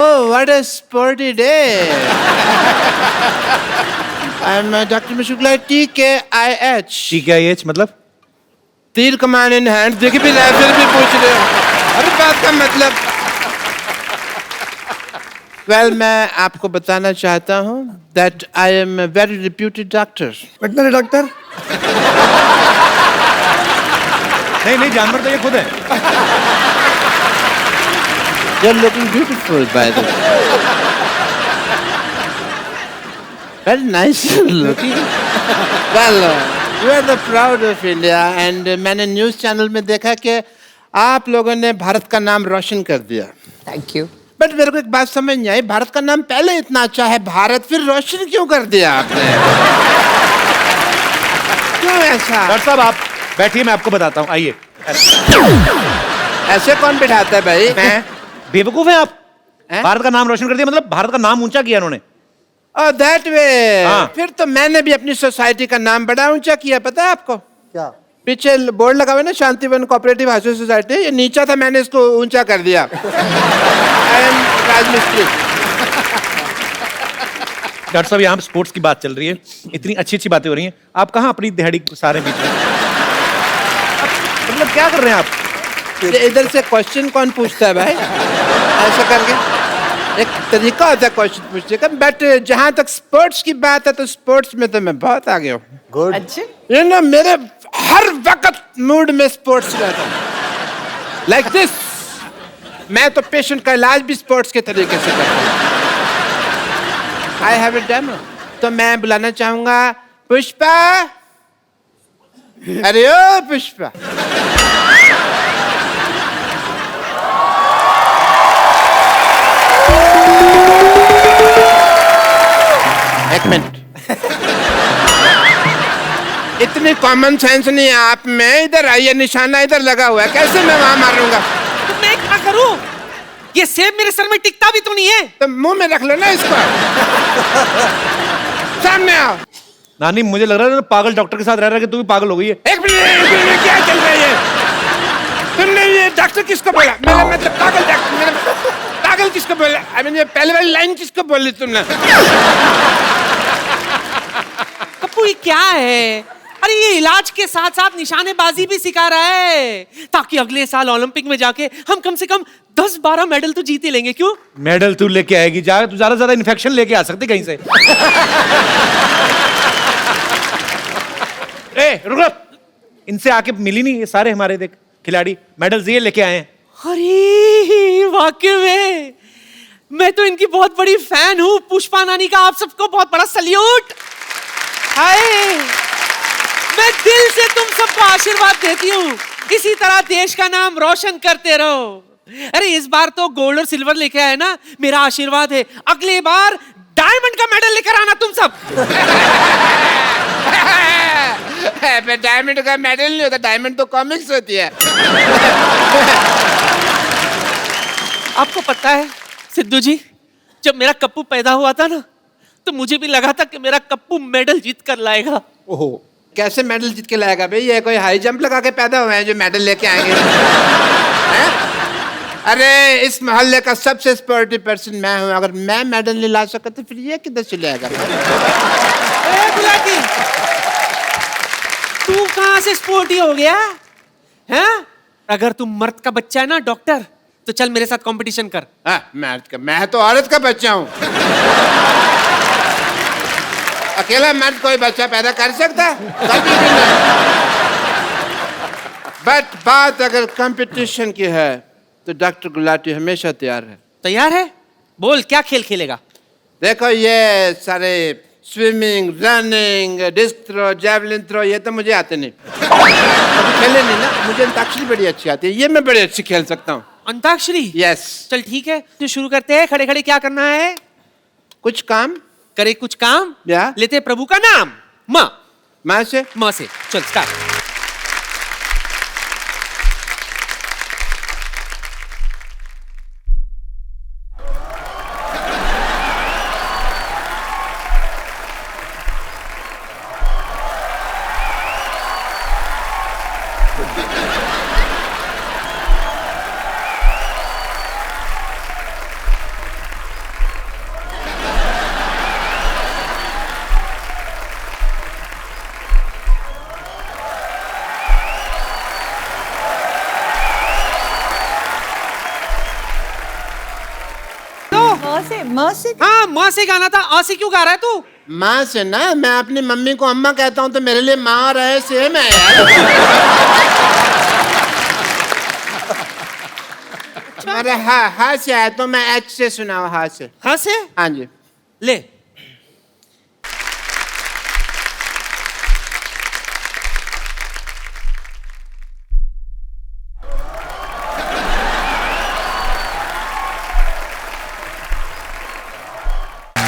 Oh, what a sporty day. I'm Dr. Mishukla, TKIH. TKIH मतलब? तीर कमान इन हैंड। देखिए भी फिर भी पूछ रहे हो, अरे बात का मतलब। Well, मैं आपको बताना चाहता हूँ that I am a very reputed doctor. Veterinary doctor? नहीं, जानवर तो ये खुद है। You're looking beautiful, by the way. Very nice looking. Well, you are the proud of India, and मैंने न्यूज़ चैनल में देखा कि आप लोगों ने भारत का नाम रोशन कर दिया। Thank you. बट मेरे को एक बात समझ नहीं आई, भारत का नाम पहले इतना अच्छा है, भारत फिर रोशन क्यों कर दिया आपने? क्यों ऐसा? डॉक्टर साहब आप बैठिए, मैं आपको बताता हूँ, आइए। ऐसे कौन बिठाता है भाई? मैं बेवकूफ है आप? भारत का नाम रोशन कर दिया मतलब भारत का नाम ऊंचा किया उन्होंने। That way. हाँ। फिर तो मैंने भी अपनी सोसाइटी का नाम बड़ा ऊंचा किया, पता है आपको? क्या? पीछे बोर्ड लगा हुआ है ना, शांतिवन कोऑपरेटिव हाउसिंग सोसाइटी, ये नीचा था, मैंने इसको ऊंचा कर दिया। आई एम राजमिस्त्री। डॉक्टर साहब यहाँ स्पोर्ट्स की बात चल रही है, इतनी अच्छी अच्छी बातें हो रही हैं, आप कहाँ अपनी दिहाड़ी सारे बीच में, मतलब क्या कर रहे हैं आप? इधर से क्वेश्चन कौन पूछता है भाई? ऐसा करके एक तरीका होता है क्वेश्चन पूछने का, बट जहाँ तक स्पोर्ट्स की बात है तो स्पोर्ट्स में तो मैं बहुत आगे हूँ। गुड। अच्छे ये ना मेरे हर वक्त मूड में स्पोर्ट्स रहता है। लाइक दिस, मैं तो पेशेंट का इलाज भी स्पोर्ट्स के तरीके से करता हूँ। I have a demo. तो मैं बुलाना चाहूंगा पुष्पा। अरे ओ पुष्पा, एक मिनट। इतनी कॉमन सेंस नहीं है आप में। इधर आइए, निशाना इधर लगा हुआ है, कैसे मैं वहां मारूंगा? तो मैं क्या करूं? ये सेब मेरे सर में टिकता भी तो नहीं है। तो मुंह में रख लो ना इसको। सामने आओ। नानी मुझे लग रहा है पागल डॉक्टर के साथ रह रहा है कि तू भी पागल हो गई है। एक मिनट, क्या चल रहा है? तुमने ये डॉक्टर किसको बोला? मेरा मतलब पागल डॉक्टर, मेरा पागल किसको बोला? आई मीन ये पहले वाली लाइन किसको बोली तुमने? कप्पू ये क्या है? अरे ये इलाज के साथ साथ निशानेबाजी भी सिखा रहा है, ताकि अगले साल ओलंपिक में जाके हम कम से कम 10-12 मेडल तो जीत ही लेंगे। क्यों? मेडल तू लेके आएगी, जा तू ज्यादा से ज्यादा इन्फेक्शन लेके आ सकती कहीं से। ए रुक, इनसे आके मिली नहीं, ये सारे हमारे देख खिलाड़ी मेडल्स ये लेके आए हैं। अरे वाकई में मैं तो इनकी बहुत बड़ी फैन हूँ। पुष्पा नानी का आप सबको बहुत बड़ा सल्यूट। हाय, मैं दिल से तुम सबको आशीर्वाद देती हूँ, इसी तरह देश का नाम रोशन करते रहो। अरे इस बार तो गोल्ड और सिल्वर लेके आए ना, मेरा आशीर्वाद है अगली बार डायमंड का मेडल लेकर आना तुम सब। डायमंड का मेडल नहीं होता, डायमंड तो कॉमिक्स होती है। आपको पता है सिद्धू जी, जब मेरा कप्पू पैदा हुआ था ना, तो मुझे भी लगा था कि मेरा कप्पू मेडल जीत कर लाएगा। ओहो, कैसे मेडल जीत के लाएगा भाई? ये कोई हाई जंप लगा के पैदा हुए हैं जो मेडल लेके आएंगे? अरे इस मोहल्ले का सबसे स्पोर्टिव पर्सन मैं हूँ। अगर मैं मेडल नहीं ला सका तो फिर ये किधर से लाएगा? तू कहाँ से स्पोर्टी हो गया है? अगर तू मर्द का बच्चा है ना डॉक्टर, तो चल मेरे साथ कंपटीशन कर। मैं तो औरत का बच्चा हूँ। अकेला मर्द कोई बच्चा पैदा कर सकता है? कभी भी नहीं। बट बात अगर कंपटीशन की है तो डॉक्टर गुलाटी हमेशा तैयार है। तैयार है? बोल क्या खेल खेलेगा? देखो ये सारे swimming, running, disc throw, javelin throw, ये तो मुझे आते नहीं। कभी खेले नहीं ना। मुझे अंताक्षरी बड़ी अच्छी आती है, ये मैं बड़ी अच्छी खेल सकता हूँ। अंताक्षरी? यस। चल ठीक है, तो शुरू करते हैं। खड़े खड़े क्या करना है? कुछ काम करे, कुछ काम या लेते हैं प्रभु का नाम। माँ से चल स्टार्ट। हाँ, माँ से गाना था, आ से क्यों गा रहा है तू? माँ से ना, मैं अपनी मम्मी को अम्मा कहता हूँ तो मेरे लिए माँ और है सेम है यार। तुम्हारे हा से आया तो मैं एच से सुनाओ। हा से? हाँ से? हाँ जी। ले।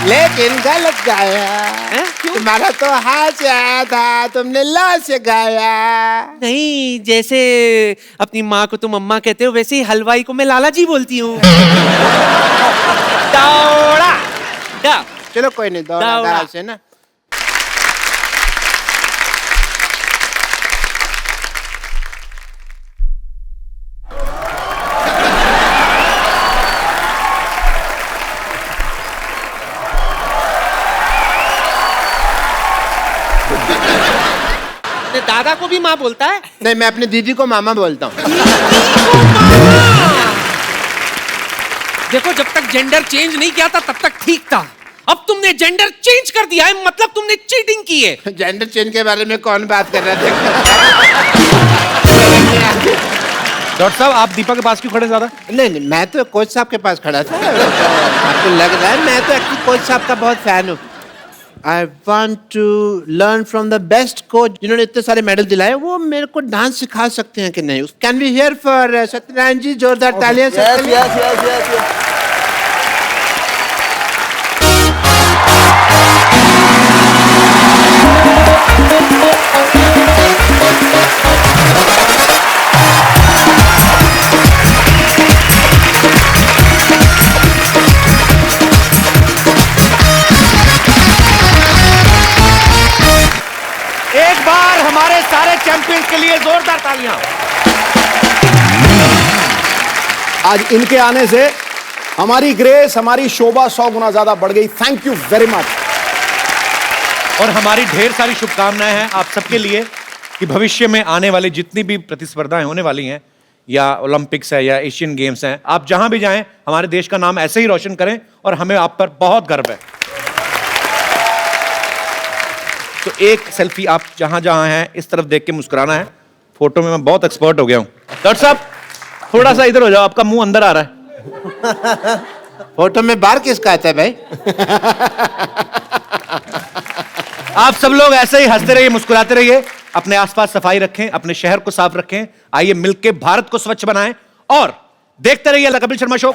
लेकिन गलत गाया। तुम्हारा तो हा से आया था, तुमने ला से गाया। नहीं, जैसे अपनी माँ को तुम अम्मा कहते हो, वैसे ही हलवाई को मैं लाला जी बोलती हूँ। दौड़ा। चलो कोई नहीं, दौड़ा से ना। दादा को भी माँ बोलता है? नहीं, मैं अपनी दीदी को मामा बोलता हूँ। देखो, जब तक जेंडर चेंज नहीं किया था तब तक ठीक था। अब तुमने जेंडर चेंज कर दिया है, मतलब तुमने चीटिंग की है। जेंडर चेंज के बारे में कौन बात कर रहा था? डॉक्टर साहब, आप दीपा के पास क्यों खड़े ज्यादा? नहीं, मैं तो कोच साहब के पास खड़ा था। आपको लग रहा है मैं तो एक्चुअली कोच साहब का बहुत फैन हूँ। I want to learn from the best coach जिन्होंने इतने सारे मेडल दिलाए, वो मेरे को डांस सिखा सकते हैं कि नहीं? Can we hear for Satyanarayan जी? जोरदार तालियां। yes. एक बार हमारे सारे चैंपियंस के लिए जोरदार तालियां। आज इनके आने से हमारी ग्रेस, हमारी शोभा 100 गुना ज्यादा बढ़ गई। Thank you very much. और हमारी ढेर सारी शुभकामनाएं हैं आप सबके लिए कि भविष्य में आने वाली जितनी भी प्रतिस्पर्धाएं होने वाली हैं, या ओलंपिक्स है या एशियन गेम्स हैं, आप जहां भी जाएं हमारे देश का नाम ऐसे ही रोशन करें और हमें आप पर बहुत गर्व है। तो एक सेल्फी आप जहां जहां हैं इस तरफ देख के मुस्कुराना है। फोटो में मैं बहुत एक्सपर्ट हो गया हूं। डॉक्टर साहब, थोड़ा सा इधर हो जाओ, आपका मुंह अंदर आ रहा है। फोटो में बार किसका आता है भाई? आप सब लोग ऐसे ही हंसते रहिए, मुस्कुराते रहिए, अपने आसपास सफाई रखें, अपने शहर को साफ रखें। आइए मिलके भारत को स्वच्छ बनाएं और देखते रहिए कपिल शर्मा शो।